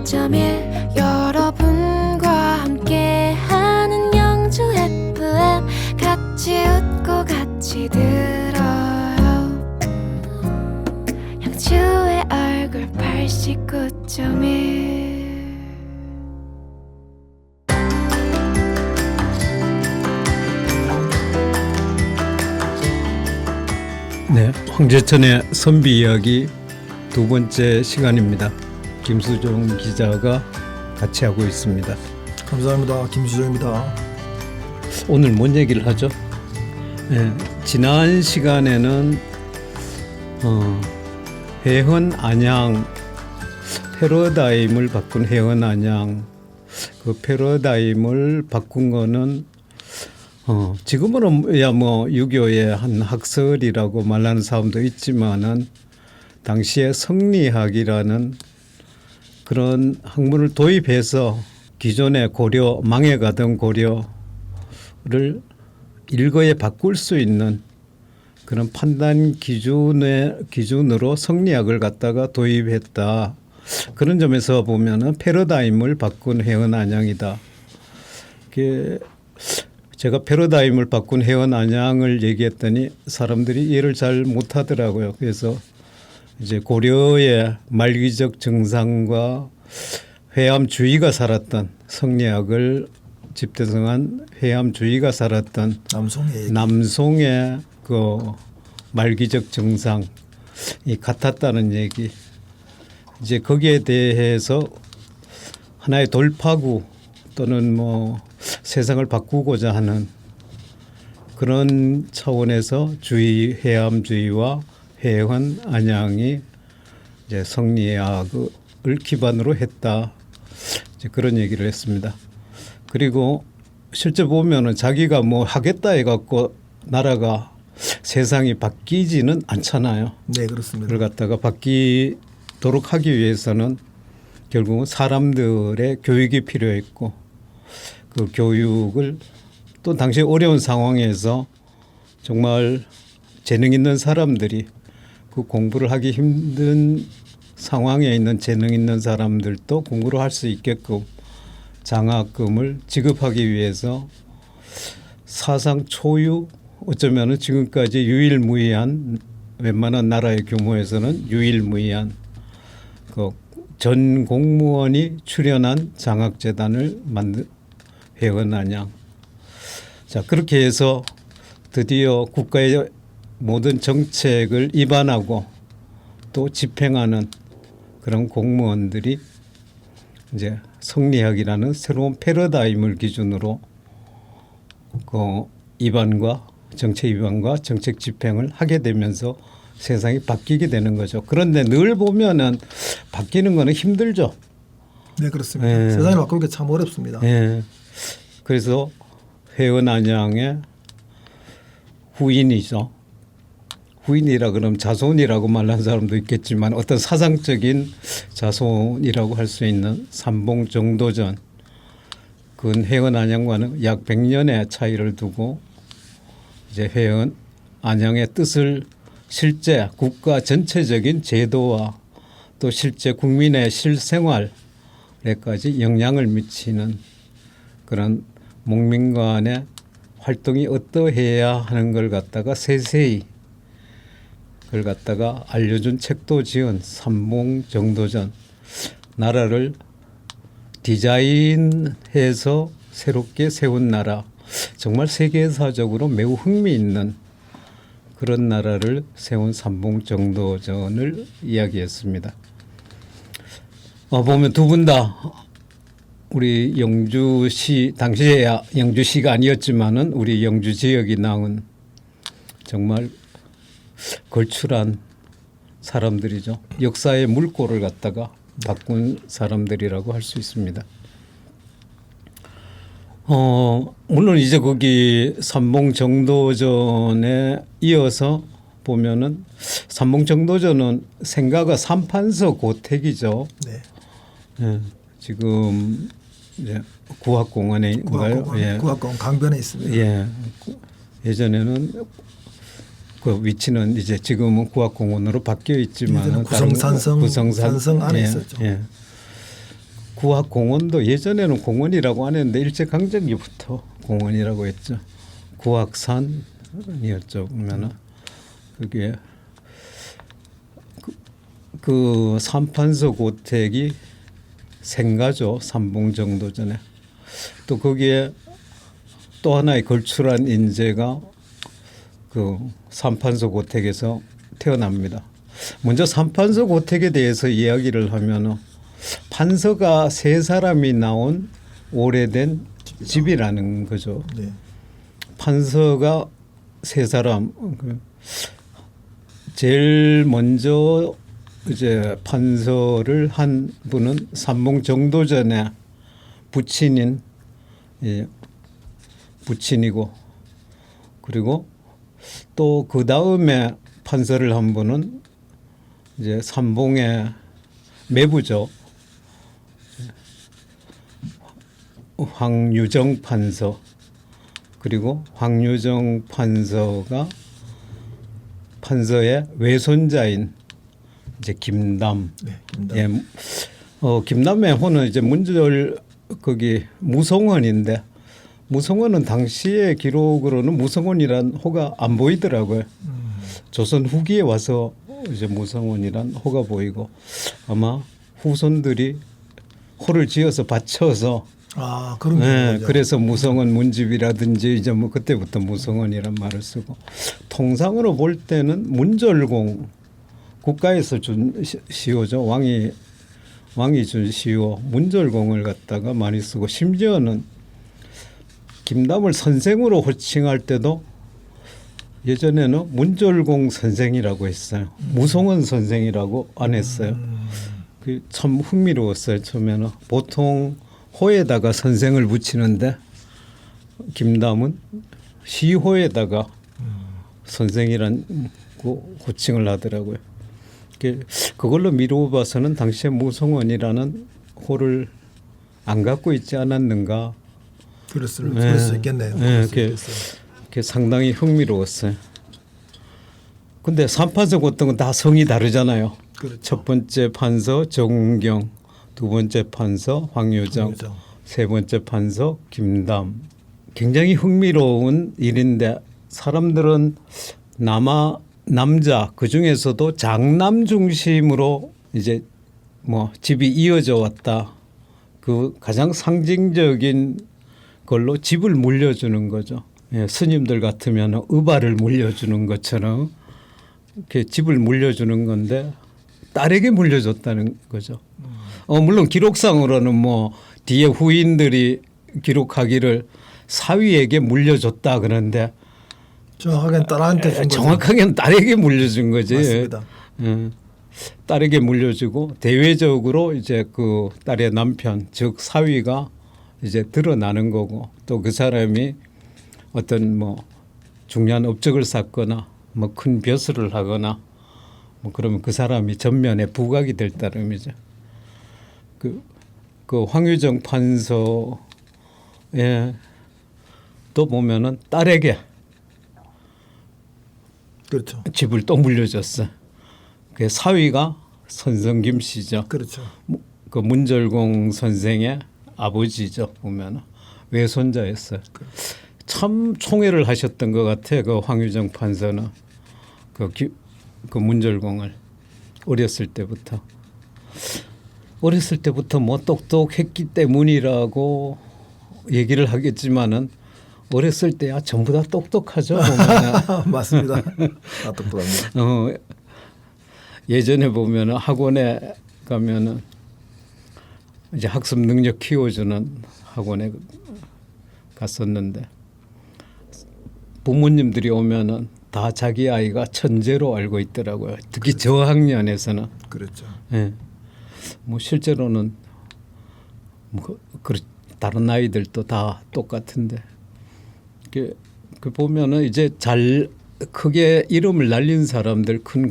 89.1 여러분과 함께하는 영주 FM 같이 웃고 같이 들어요. 영주의 얼굴 89.1. 네, 황제천의 선비 이야기 두 번째 시간입니다. 김수종 기자가 같이 하고 있습니다. 감사합니다. 김수정입니다. 오늘 뭔 얘기를 하죠? 네, 지난 시간에는 해헌 안양 패러다임을 바꾼 해헌 안양, 그 패러다임을 바꾼 거는 지금은 뭐 6.25의 한 학설이라고 말하는 사람도 있지만은 당시에 성리학이라는 그런 학문을 도입해서 기존의 고려, 망해가던 고려를 일거에 바꿀 수 있는 그런 판단 기준으로 성리학을 갖다가 도입했다. 그런 점에서 보면은 패러다임을 바꾼 해헌 안양이다. 제가 패러다임을 바꾼 해헌 안양을 얘기했더니 사람들이 이해를 잘 못하더라고요. 그래서 이제 고려의 말기적 정상과 회암주의가 살았던 성리학을 집대성한 회암주의가 살았던 남송의 그 말기적 정상이 같았다는 얘기. 이제 거기에 대해서 하나의 돌파구 또는 뭐 세상을 바꾸고자 하는 그런 차원에서 회암주의와 해헌 안양이 이제 성리학을 기반으로 했다. 이제 그런 얘기를 했습니다. 그리고 실제 보면은 자기가 뭐 하겠다 해갖고 나라가 세상이 바뀌지는 않잖아요. 네, 그렇습니다. 그걸 갖다가 바뀌도록 하기 위해서는 결국은 사람들의 교육이 필요했고 그 교육을 또 당시 어려운 상황에서 정말 재능 있는 사람들이 그 공부를 하기 힘든 상황에 있는 재능 있는 사람들도 공부를 할 수 있게끔 장학금을 지급하기 위해서 사상 초유 어쩌면은 지금까지 유일무이한 웬만한 나라의 규모에서는 유일무이한 그 전 공무원이 출연한 장학재단을 만든 해헌 안양. 자, 그렇게 해서 드디어 국가의 모든 정책을 입안하고 또 집행하는 그런 공무원들이 이제 성리학이라는 새로운 패러다임을 기준으로 그 정책 입안과 정책 집행을 하게 되면서 세상이 바뀌게 되는 거죠. 그런데 늘 보면은 바뀌는 거는 힘들죠. 네, 그렇습니다. 세상을 바꾸는 게 참 어렵습니다. 그래서 해헌 안양의 후인이죠. 후인이라 그러면 자손이라고 말하는 사람도 있겠지만 어떤 사상적인 자손이라고 할 수 있는 삼봉 정도전, 그건 해헌 안양과는 약 100년의 차이를 두고 이제 해헌 안양의 뜻을 실제 국가 전체적인 제도와 또 실제 국민의 실생활에까지 영향을 미치는 그런 목민관의 활동이 어떠해야 하는 걸 갖다가 세세히 그걸 갖다가 알려준 책도 지은 삼봉 정도전, 나라를 디자인해서 새롭게 세운 나라, 정말 세계사적으로 매우 흥미있는 그런 나라를 세운 삼봉 정도전을 이야기했습니다. 보면 두 분 다 우리 영주시, 당시에야 영주시가 아니었지만은 우리 영주 지역이 낳은 정말 걸출한 사람들이죠. 역사의 물꼬를 갖다가 바꾼 사람들이라고 할 수 있습니다. 물론 이제 거기 삼봉 정도전에 이어서 보면은 삼봉 정도전은 생가가 삼판서 고택이죠. 네. 예, 지금 이제 구학공원에 구학공원 강변에 있습니다. 예, 예전에는 그 위치는 이제 지금은 구학공원으로 바뀌어 있지만 구성산성 안에 있었죠. 구학공원도 예전에는 공원이라고 안 했는데 일제강점기부터 공원이라고 했죠. 구학산이었죠. 보면은 그게 그 삼판서 고택이 생가죠. 삼봉정도전에. 또 거기에 또 하나의 걸출한 인재가 그 삼판서 고택에서 태어납니다. 먼저 삼판서 고택에 대해서 이야기를 하면은 판서가 세 사람이 나온 오래된 집이라는 거죠. 네. 판서가 세 사람. 제일 먼저 이제 판서를 한 분은 삼봉정도전의 부친인 부친이고, 그리고 또 그 다음에 판서를 한 분은 이제 삼봉의 매부죠. 황유정 판서. 그리고 황유정 판서가 판서의 외손자인 이제 김담. 네, 김담. 예, 김담의 호는 이제 문절 거기 무성원인데, 무성원은 당시의 기록으로는 무성원이란 호가 안 보이더라고요. 조선 후기에 와서 이제 무성원이란 호가 보이고, 아마 후손들이 호를 지어서 바쳐서 그런 거죠. 그래서 무성원 문집이라든지 이제 뭐 그때부터 무성원이란 말을 쓰고, 통상으로 볼 때는 문절공, 국가에서 준 시호죠. 왕이 준 시호 문절공을 갖다가 많이 쓰고, 심지어는 김담을 선생으로 호칭할 때도 예전에는 문절공 선생이라고 했어요. 무성원 선생이라고 안 했어요. 그 참 흥미로웠어요. 처음에는 보통 호에다가 선생을 붙이는데 김담은 시호에다가 선생이란 호칭을 하더라고요. 그걸로 미루어 봐서는 당시에 무성원이라는 호를 안 갖고 있지 않았는가. 그럴 수 있겠네요. 그게 상당히 흥미로웠어요. 근데 삼판서 고등은 다 성이 다르잖아요. 그렇죠. 첫 번째 판서 정경, 두 번째 판서 황유정, 세 번째 판서 김담. 굉장히 흥미로운 일인데, 사람들은 남자 그 중에서도 장남 중심으로 이제 뭐 집이 이어져 왔다. 그 가장 상징적인 걸로 집을 물려주는 거죠. 예, 스님들 같으면 의발을 물려주는 것처럼 이렇게 집을 물려주는 건데 딸에게 물려줬다는 거죠. 물론 기록상으로는 뭐 뒤에 후인들이 기록하기를 사위에게 물려줬다 그러는데, 정확하게는 딸한테 준 거죠. 정확하게는 딸에게 물려준 거지. 맞습니다. 딸에게 물려주고, 대외적으로 이제 그 딸의 남편 즉 사위가 이제 드러나는 거고, 또 그 사람이 어떤 뭐 중요한 업적을 쌓거나 뭐 큰 벼슬을 하거나 뭐 그러면 그 사람이 전면에 부각이 될 따름이죠. 그 황유정 판서에 또 보면은 딸에게 그렇죠. 집을 또 물려줬어. 그 사위가 선성김 씨죠. 그렇죠. 그 문절공 선생의 아버지죠. 보면 외손자였어요. 참 총애를 하셨던 것 같아. 그 황유정 판서는 그 문절공을 어렸을 때부터 뭐 똑똑했기 때문이라고 얘기를 하겠지만은 어렸을 때야 전부 다 똑똑하죠. 맞습니다. 다 똑똑합니다. 예전에 보면은 학원에 가면은 이제 학습 능력 키워주는 학원에 갔었는데, 부모님들이 오면은 다 자기 아이가 천재로 알고 있더라고요. 특히 그렇죠. 저학년에서는. 그렇죠. 예. 뭐 실제로는 뭐 다른 아이들도 다 똑같은데, 그 보면은 이제 잘 크게 이름을 날린 사람들, 큰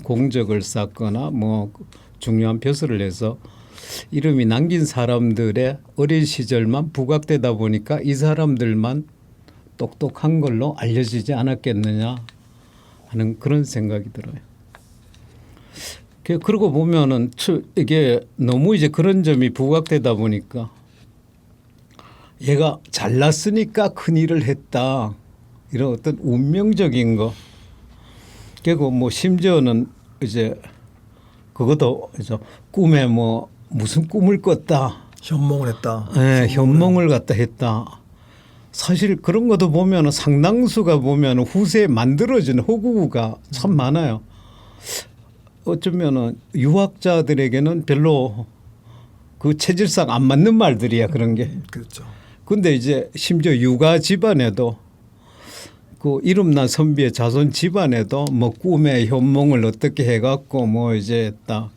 공적을 쌓거나 뭐 중요한 벼슬을 해서 이름이 남긴 사람들의 어린 시절만 부각되다 보니까 이 사람들만 똑똑한 걸로 알려지지 않았겠느냐 하는 그런 생각이 들어요. 그러고 보면은 이게 너무 이제 그런 점이 부각되다 보니까 얘가 잘났으니까 큰 일을 했다 이런 어떤 운명적인 거. 그리고 뭐 심지어는 이제 그것도 이제 꿈에 뭐 무슨 꿈을 꿨다. 현몽을 했다. 네, 현몽을 갖다 했다. 사실 그런 것도 보면 상당수가 보면 후세에 만들어진 허구가 참 많아요. 어쩌면은 유학자들에게는 별로 그 체질상 안 맞는 말들이야 그런 게. 그렇죠. 근데 이제 심지어 유가 집안에도 그 이름난 선비의 자손 집안에도 뭐 꿈에 현몽을 어떻게 해갖고 뭐 이제 딱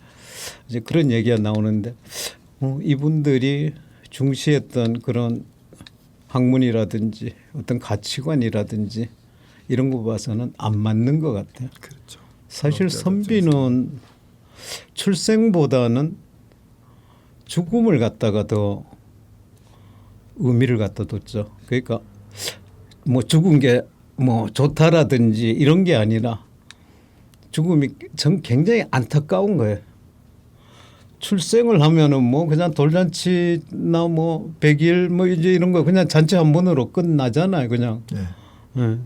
이제 그런 얘기가 나오는데 이분들이 중시했던 그런 학문이라든지 어떤 가치관이라든지 이런 거 봐서는 안 맞는 것 같아요. 그렇죠. 사실 선비는 출생보다는 죽음을 갖다가 더 의미를 갖다 뒀죠. 그러니까 뭐 죽은 게 뭐 좋다라든지 이런 게 아니라 죽음이 전 굉장히 안타까운 거예요. 출생을 하면은 뭐 그냥 돌잔치나 뭐 100일 뭐 이제 이런 거 그냥 잔치 한 번으로 끝나잖아요. 그냥. 네. 네.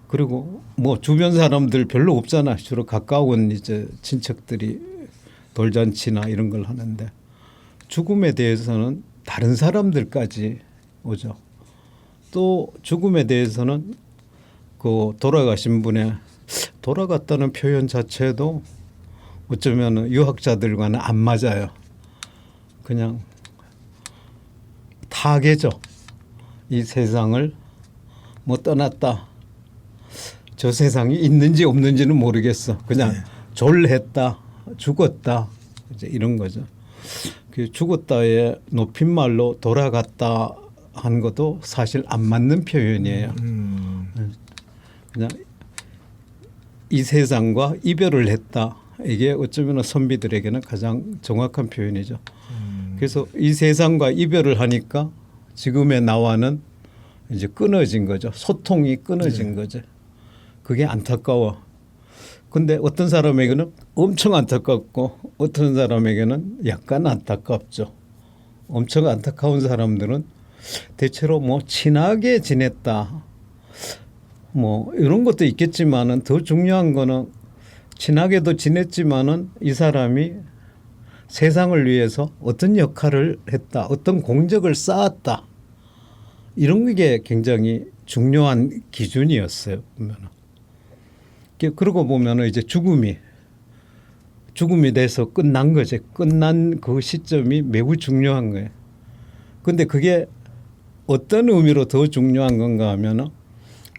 그리고 뭐 주변 사람들 별로 없잖아. 주로 가까운 이제 친척들이 돌잔치나 이런 걸 하는데 죽음에 대해서는 다른 사람들까지 오죠. 또 죽음에 대해서는 그 돌아가신 분의 돌아갔다는 표현 자체도 어쩌면 유학자들과는 안 맞아요. 그냥 타계죠. 이 세상을 뭐 떠났다. 저 세상이 있는지 없는지는 모르겠어. 그냥 네. 졸했다, 죽었다 이제 이런 거죠. 그 죽었다의 높임말로 돌아갔다 하는 것도 사실 안 맞는 표현이에요. 그냥 이 세상과 이별을 했다. 이게 어쩌면 선비들에게는 가장 정확한 표현이죠. 그래서 이 세상과 이별을 하니까 지금의 나와는 이제 끊어진 거죠. 소통이 끊어진 거죠. 그게 안타까워. 근데 어떤 사람에게는 엄청 안타깝고 어떤 사람에게는 약간 안타깝죠. 엄청 안타까운 사람들은 대체로 뭐 친하게 지냈다. 뭐 이런 것도 있겠지만은 더 중요한 거는 친하게도 지냈지만은 이 사람이 세상을 위해서 어떤 역할을 했다. 어떤 공적을 쌓았다. 이런 게 굉장히 중요한 기준이었어요. 보면은. 그러고 보면은 이제 죽음이 돼서 끝난 거지. 끝난 그 시점이 매우 중요한 거예요. 근데 그게 어떤 의미로 더 중요한 건가 하면은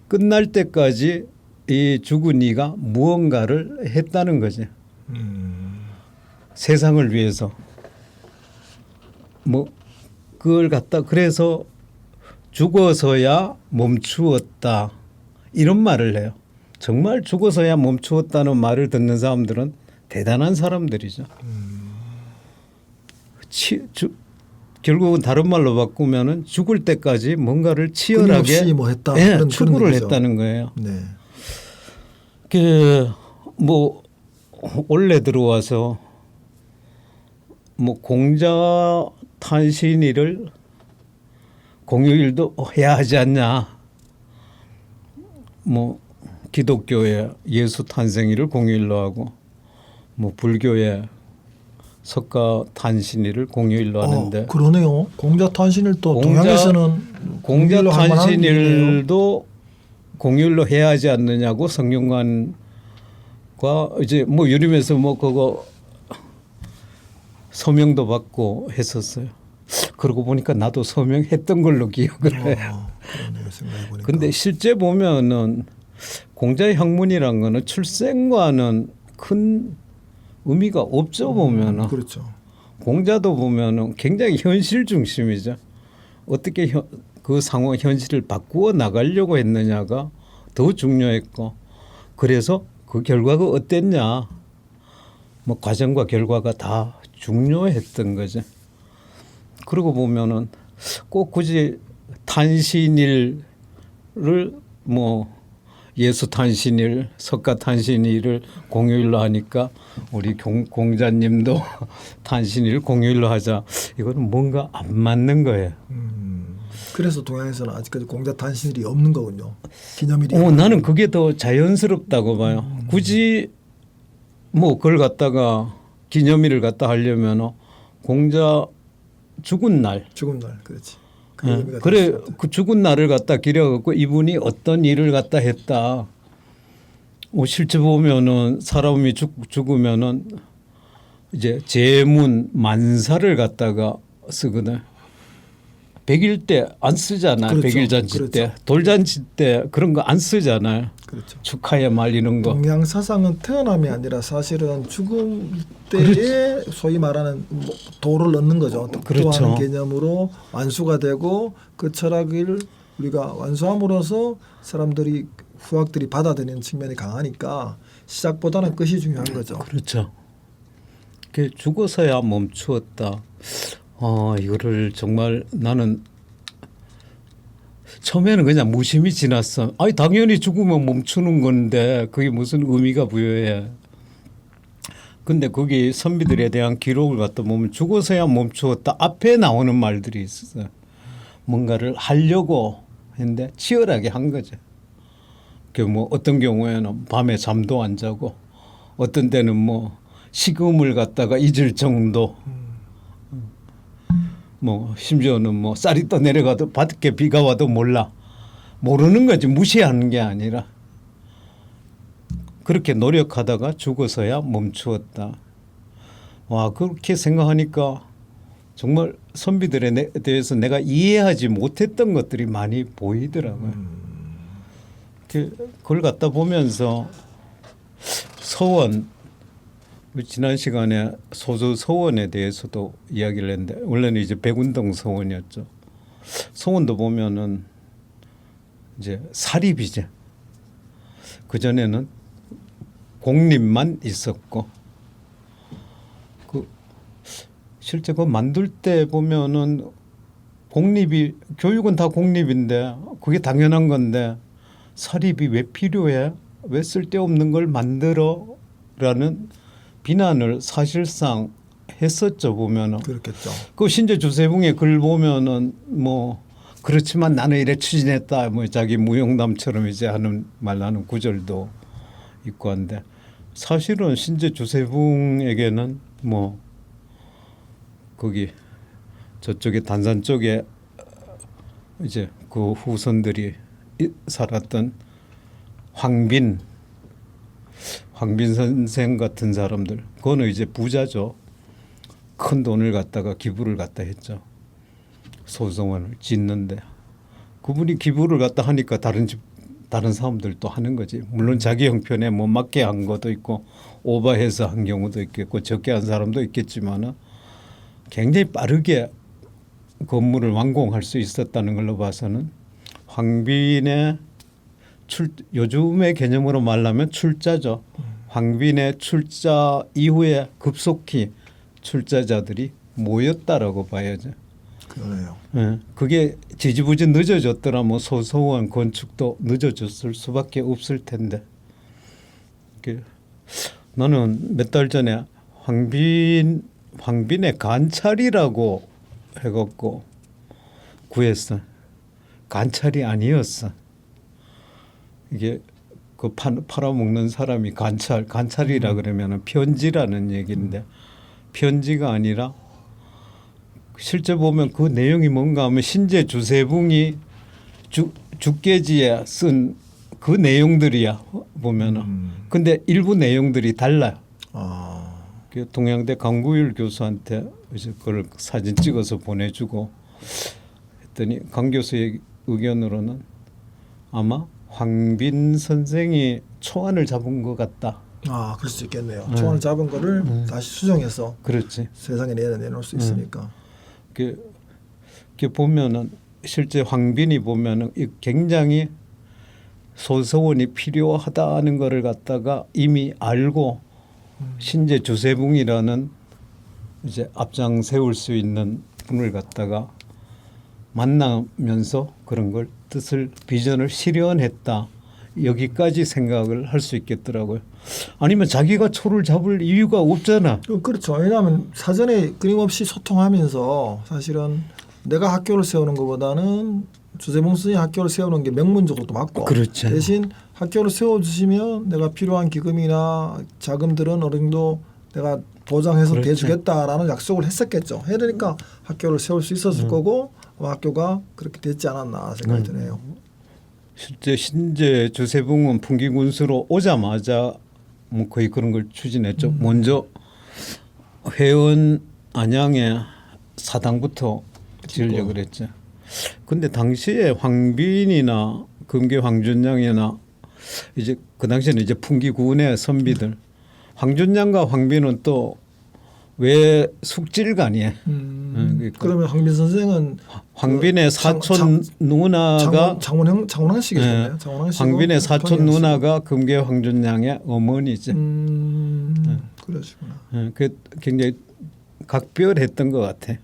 끝날 때까지 이 죽은 이가 무언가를 했다는 거지. 세상을 위해서. 뭐 그걸 갖다 그래서 죽어서야 멈추었다. 이런 말을 해요. 정말 죽어서야 멈추었다는 말을 듣는 사람들은 대단한 사람들이죠. 결국은 다른 말로 바꾸면은 죽을 때까지 뭔가를 치열하게 뭐 했다. 네, 그런 추구를 얘기죠. 했다는 거예요. 네. 그 뭐 원래 들어와서 뭐 공자 탄신일을 공휴일도 해야 하지 않냐. 뭐 기독교의 예수 탄생일을 공휴일로 하고 뭐 불교의 석가 탄신일을 공휴일로 하는데 그러네요. 공자 탄신일 또 동양에서는 공자 공휴일로 할 만한 일이네요. 탄신일도 공휴일로 해야 하지 않느냐고 성균관과 이제 뭐 유림에서 뭐 그거 서명도 받고 했었어요. 그러고 보니까 나도 서명했던 걸로 기억을 해요. 그러네요. 생각해보니까. 근데 실제 보면은 공자의 학문이란 거는 출생과는 큰 의미가 없죠. 보면은 그렇죠. 공자도 보면은 굉장히 현실 중심이죠. 어떻게 그 상황 현실을 바꾸어 나가려고 했느냐가 더 중요했고 그래서 그 결과가 어땠냐 뭐 과정과 결과가 다 중요했던 거죠. 그러고 보면은 꼭 굳이 탄신일을 뭐 예수 탄신일, 석가 탄신일을 공휴일로 하니까 우리 공자님도 탄신일 공휴일로 하자. 이거는 뭔가 안 맞는 거예요. 그래서 동양에서는 아직까지 공자 탄신일이 없는 거군요. 기념일이. 나는 그게 더 자연스럽다고 봐요. 굳이 뭐 그걸 갖다가 기념일을 갖다 하려면 공자 죽은 날. 죽은 날, 그렇지. 그 의미가 그래 될 수 있다. 그 죽은 날을 갖다 기려갖고 이분이 어떤 일을 갖다 했다. 실제 보면은 사람이 죽으면은 이제 제문 만사를 갖다가 쓰거든. 100일 때 안 쓰잖아. 그렇죠. 100일 잔치 그렇죠. 때, 돌잔치 때 그런 거 안 쓰잖아요. 그렇죠. 축하해 말리는 거. 동양 사상은 태어남이 아니라 사실은 죽음 때에 소위 말하는 뭐 도를 얻는 거죠. 그렇죠. 덕도하는 개념으로 완수가 되고 그 철학을 우리가 완수함으로써 사람들이 후학들이 받아들이는 측면이 강하니까 시작보다는 끝이 중요한 거죠. 그렇죠. 그 죽어서야 멈추었다. 이거를 정말 나는 처음에는 그냥 무심히 지났어. 아니 당연히 죽으면 멈추는 건데 그게 무슨 의미가 부여해. 근데 거기 선비들에 대한 기록을 갖다 보면 죽어서야 멈추었다. 앞에 나오는 말들이 있어요. 뭔가를 하려고 했는데 치열하게 한 거죠. 그 뭐 어떤 경우에는 밤에 잠도 안 자고 어떤 때는 뭐 식음을 갖다가 잊을 정도. 뭐 심지어는 뭐 쌀이 떠 내려가도 밖에 비가 와도 몰라. 모르는 거지. 무시하는 게 아니라 그렇게 노력하다가 죽어서야 멈추었다. 와, 그렇게 생각하니까 정말 선비들에 대해서 내가 이해하지 못했던 것들이 많이 보이더라고요. 그걸 갖다 보면서 서원, 지난 시간에 소수 서원에 대해서도 이야기를 했는데 원래는 이제 백운동 서원이었죠. 서원도 보면은 이제 사립이죠. 그 전에는 공립만 있었고 그 실제 그 만들 때 보면은 공립이 교육은 다 공립인데 그게 당연한 건데 사립이 왜 필요해? 왜 쓸데없는 걸 만들어라는 비난을 사실상 했었죠. 보면은 그렇겠죠. 그 신재 주세붕의 글 보면은 뭐 그렇지만 나는 이래 추진했다 뭐 자기 무용담처럼 이제 하는 말하는 구절도 있고 한데 사실은 신재 주세붕에게는 뭐 거기 저쪽에 단산 쪽에 이제 그 후손들이 살았던 황빈 선생 같은 사람들, 그거는 이제 부자죠. 큰 돈을 갖다가 기부를 갖다 했죠. 소성원을 짓는데 그분이 기부를 갖다 하니까 다른 사람들도 하는 거지. 물론 자기 형편에 뭐 맞게 한 것도 있고 오버해서 한 경우도 있겠고 적게 한 사람도 있겠지만은 굉장히 빠르게 건물을 완공할 수 있었다는 걸로 봐서는 황빈의 요즘의 개념으로 말하면 출자죠. 황빈의 출자 이후에 급속히 출자자들이 모였다라고 봐야죠. 그러네요. 네, 그게 지지부지 늦어졌더라면 소서원 건축도 늦어졌을 수밖에 없을 텐데. 나는 몇 달 전에 황빈의 관찰이라고 해갖고 구했어. 관찰이 아니었어. 이게 그 팔아먹는 사람이 관찰이라 그러면은 편지라는 얘기인데 편지가 아니라 실제 보면 그 내용이 뭔가 하면 신재 주세붕이 죽계지에 쓴 그 내용들이야 보면은. 근데 일부 내용들이 달라요. 그 동양대 강구일 교수한테 이제 그걸 사진 찍어서 보내주고 했더니 강 교수의 의견으로는 아마 황빈 선생이 초안을 잡은 것 같다. 그럴 수 있겠네요. 초안을 잡은 거를 다시 수정해서 그렇지. 세상에 내놓을 수 있으니까. 그 보면은 실제 황빈이 보면은 굉장히 소서원이 필요하다는 것을 갖다가 이미 알고 신재 주세붕이라는 이제 앞장 세울 수 있는 분을 갖다가 만나면서 그런 걸 뜻을 비전을 실현했다. 여기까지 생각을 할 수 있겠더라고요. 아니면 자기가 초를 잡을 이유가 없잖아. 그렇죠. 왜냐하면 사전에 끊임없이 소통하면서 사실은 내가 학교를 세우는 것보다는 주재봉 선생님 학교를 세우는 게 명문적으로도 맞고 그렇죠. 대신 학교를 세워주시면 내가 필요한 기금이나 자금들은 어느 정도 내가 보장해서 그렇죠. 대주겠다라는 약속을 했었겠죠. 해야 되니까 학교를 세울 수 있었을 거고 아마 학교가 그렇게 됐지 않았나 생각이 드네요. 실제 신재 주세봉은 풍기군수로 오자마자 뭐 거의 그런 걸 추진했죠. 먼저 회원 안양의 사당부터 지으려고 그랬죠. 근데 당시에 황빈이나 금계 황준양이나 이제 그 당시에는 이제 풍기군의 선비들 황준양과 황빈은 또 왜 숙질간이에요. 그러니까 그러면 황빈 선생은 황빈의 사촌 누나가 장원항씨겠네요. 황빈의 사촌 누나가 금계 황준양의 어머니죠. 그러시구나. 그 굉장히 각별했던 것 같아.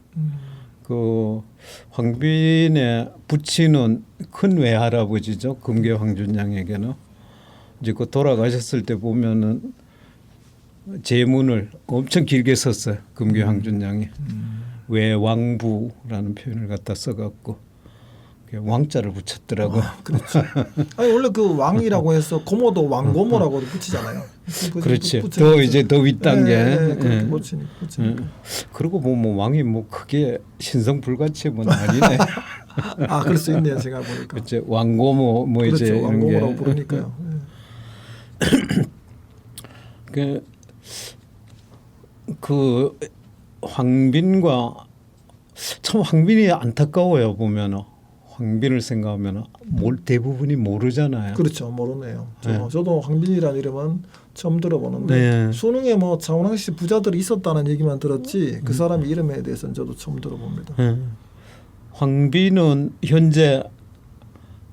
그 황빈의 부친은 큰 외할아버지죠. 금계 황준양에게는 이제 그 돌아가셨을 때 보면은 제문을 엄청 길게 썼어요. 금계 황준양이 외왕부라는 표현을 갖다 써갖고 왕자를 붙였더라고. 그렇죠. 아니 원래 그 왕이라고 해서 고모도 왕고모라고도 붙이잖아요. 그렇지. 더 이제 더 윗단계. 그렇게 붙이니까. 그러고 보면 왕이 뭐 크게 신성불가침은 아니네. 아 그럴 수 있네요. 제가 보니까. 그렇죠. 왕고모 뭐 그렇죠. 이제 왕고모라고 부르니까요. 그 황빈과 참 황빈이 안타까워요. 보면은 황빈을 생각하면 대부분이 모르잖아요. 그렇죠. 모르네요. 저도 황빈이라는 이름은 처음 들어보는데 네. 수능에 뭐 장원항씨 부자들이 있었다는 얘기만 들었지 그 사람 이름에 대해서는 저도 처음 들어봅니다. 황빈은 현재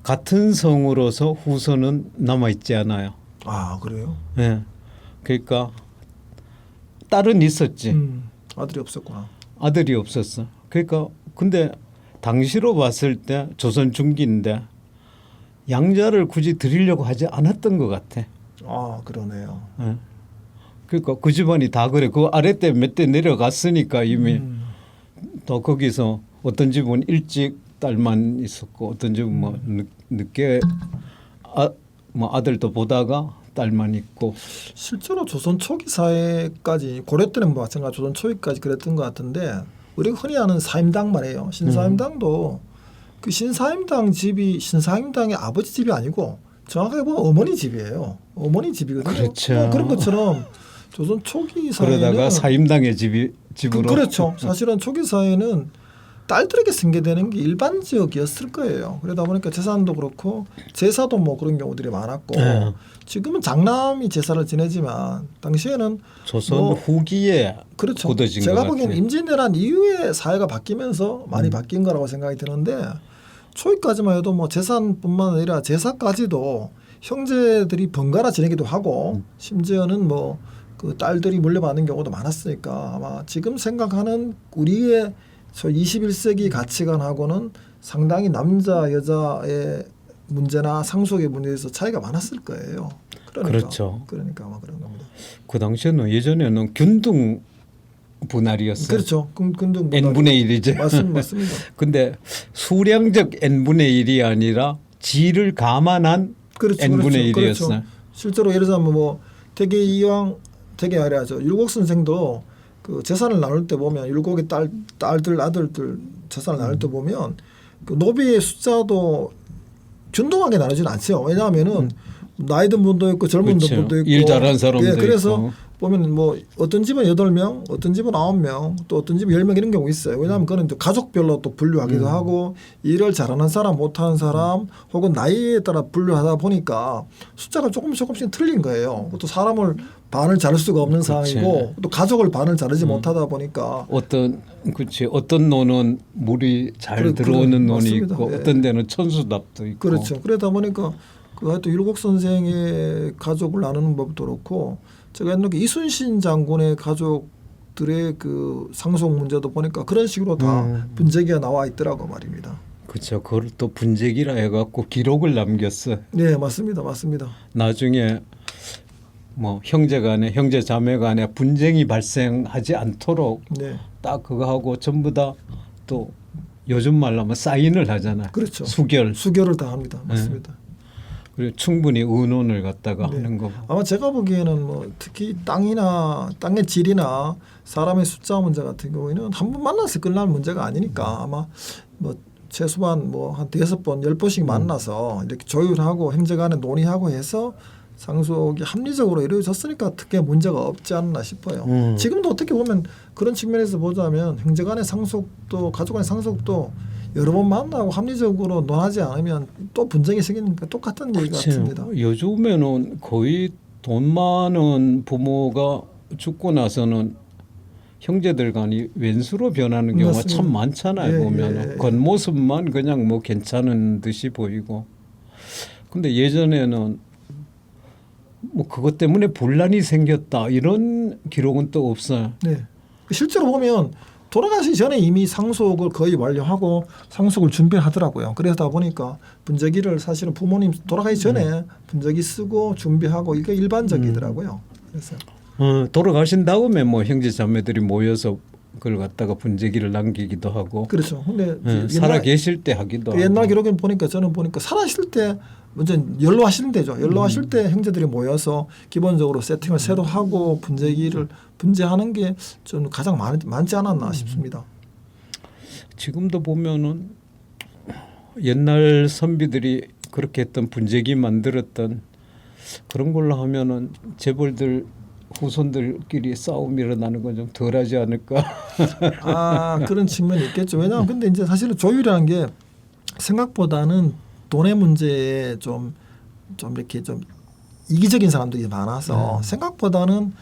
같은 성으로서 후손은 남아 있지 않아요. 아 그래요? 네. 그러니까 딸은 있었지. 아들이 없었구나. 아들이 없었어. 그러니까 근데 당시로 봤을 때 조선 중기인데 양자를 굳이 드리려고 하지 않았던 것 같아. 아 그러네요. 네. 그러니까 그 집안이 다 그래. 그 아래 때 몇 대 내려갔으니까 이미 또 거기서 어떤 집은 일찍 딸만 있었고 어떤 집은 뭐 늦게 뭐 아들도 보다가 딸만 있고. 실제로 조선 초기 사회까지 고려 때는 뭐 마찬가지 조선 초기까지 그랬던 것 같은데 우리가 흔히 아는 사임당 말이에요. 신사임당도 그 신사임당 집이 신사임당의 아버지 집이 아니고 정확하게 보면 어머니 집이에요. 어머니 집이거든요. 그렇죠. 그런 것처럼 조선 초기 사회는 그러다가 사임당의 집으로. 그렇죠. 사실은 초기 사회는 딸들에게 승계되는 게 일반적이었을 거예요. 그러다 보니까 재산도 그렇고 제사도 뭐 그런 경우들이 많았고 지금은 장남이 제사를 지내지만 당시에는 조선 뭐 후기에 그렇죠. 굳어진 제가 것 보기엔 같아요. 임진왜란 이후에 사회가 바뀌면서 많이 바뀐 거라고 생각이 드는데 초기까지만 해도 뭐 재산뿐만 아니라 제사까지도 형제들이 번갈아 지내기도 하고 심지어는 뭐 그 딸들이 물려받는 경우도 많았으니까 아마 지금 생각하는 우리의 21세기 가치관하고는 상당히 남자 여자의 문제나 상속의 문제에서 차이가 많았을 거예요. 그렇죠. 그러니까 아마 그런 겁니다. 그 당시에는 예전에는 균등 분할이었어요. 그렇죠. 근등 n분의 1이죠. 맞습니다. 근데 수량적 n분의 1이 아니라 질을 감안한 그렇죠. n분의 1이었어요. 그렇죠. 실제로 예를 들자면 뭐 대개 이왕 되게 아래하죠. 율곡 선생도 그 재산을 나눌 때 보면 율곡의 딸들 아들들 재산을 나눌 때 보면 그 노비의 숫자도 균등하게 나누지는 않죠. 왜냐하면은 나이 든 분도 있고 젊은 그렇죠. 분도 있고 일 잘하는 사람도 그래서 있고. 보면 뭐 어떤 집은 8명, 어떤 집은 9명, 또 어떤 집은 10명 이런 경우 있어요. 왜냐하면 그거는 또 가족별로 또 분류하기도 하고 일을 잘하는 사람, 못하는 사람 혹은 나이에 따라 분류하다 보니까 숫자가 조금씩 틀린 거예요. 또 사람을 반을 자를 수가 없는 그렇지. 상황이고 또 가족을 반을 자르지 못하다 보니까 어떤 노는 물이 잘 들어오는 논이 맞습니다. 있고 예. 어떤 데는 천수답도 있고. 그렇죠. 그러다 보니까 그 하여튼 율곡 선생의 가족을 나누는 법도 그렇고 제가 옛날에 이순신 장군의 가족들의 그 상속 문제도 보니까 그런 식으로 다 분재기가 나와 있더라고 말입니다. 그렇죠. 그걸 또 분재기라 해갖고 기록을 남겼어. 네, 맞습니다, 맞습니다. 나중에 뭐 형제간에 형제 자매간에 분쟁이 발생하지 않도록 네, 딱 그거 하고 전부 다 또 요즘 말로 하면 사인을 하잖아요. 그렇죠. 수결. 다 합니다. 맞습니다. 그리고 충분히 의논을 갖다가 네. 하는 거. 아마 제가 보기에는 뭐 특히 땅이나 땅의 질이나 사람의 숫자 문제 같은 경우에는 한 번 만나서 끝날 문제가 아니니까 아마 뭐 최소한 뭐 한 5번, 10번씩 만나서 이렇게 조율하고 형제간에 논의하고 해서 상속이 합리적으로 이루어졌으니까 특히 문제가 없지 않나 싶어요. 지금도 어떻게 보면 그런 측면에서 보자면 형제간의 상속도 가족간의 상속도 여러 번 만나고 합리적으로 논하지 않으면 또 분쟁이 생기니까 똑같은 얘기 같습니다. 요즘에는 거의 돈 많은 부모가 죽고 나서는 형제들 간이 왼수로 변하는 경우가 맞습니다. 참 많잖아요. 예, 보면 예. 겉모습만 그냥 뭐 괜찮은 듯이 보이고. 근데 예전에는 뭐 그것 때문에 분란이 생겼다 이런 기록은 또 없어요. 네. 실제로 보면 돌아가시기 전에 이미 상속을 거의 완료하고 상속을 준비하더라고요. 그러다 보니까 분재기를 사실은 부모님 돌아가기 전에 분재기 쓰고 준비하고 이게 일반적이더라고요. 그래서 돌아가신 다음에 뭐 형제 자매들이 모여서 그걸 갖다가 분재기를 남기기도 하고. 그렇죠. 근데 살아 계실 때 하기도 하고. 옛날 기록에 보니까 저는 보니까 살아실 때 먼저 연로하시는 때죠. 연로하실 때 형제들이 모여서 기본적으로 세팅을 새로 하고 분재기를 분재하는 게 좀 가장 많지 않았나 싶습니다. 지금도 보면은 옛날 선비들이 그렇게 했던 분재기 만들었던 그런 걸로 하면은 재벌들 후손들끼리 싸움이 일어나는 건 좀 덜하지 않을까. 아 그런 측면이 있겠죠. 왜냐하면 근데 이제 사실은 조율이라는 게 생각보다는 돈의 문제에 좀 이렇게 좀 이기적인 사람들이 많아서 생각보다는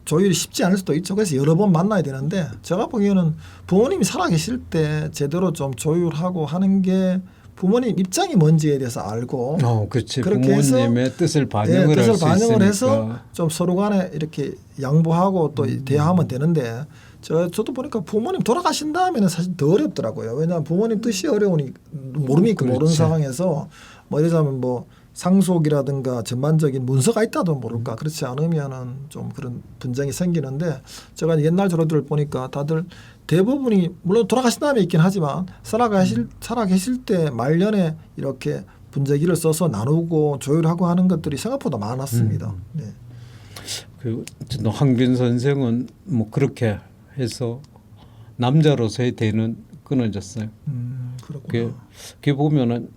조율이 쉽지 않을 수도 있죠. 그래서 여러 번 만나야 되는데 제가 보기에는 부모님이 살아계실 때 제대로 좀 조율하고 하는 게 부모님 입장이 뭔지에 대해서 알고 그렇지. 그렇게 해서 부모님의 뜻을 반영을 뜻을 할 수 반영을 있으니까. 해서 좀 서로 간에 이렇게 양보하고 또 대화하면 되는데 저도 보니까 부모님 돌아가신 다음에는 사실 더 어렵더라고요. 왜냐하면 부모님 뜻이 어려우니 모르니까 모르는 그렇지. 상황에서 뭐 이러자면 뭐 상속이라든가 전반적인 문서가 있다도 모를까. 그렇지 않으면은 좀 그런 분쟁이 생기는데 제가 옛날 저로들 보니까 다들 대부분이 물론 돌아가신 다음에 있긴 하지만 살아계실 때 말년에 이렇게 분재기를 써서 나누고 조율하고 하는 것들이 생각보다 많았습니다. 네. 그 황빈 선생은 뭐 그렇게 해서 남자로서의 대는 끊어졌어요. 그렇구나. 그게 보면은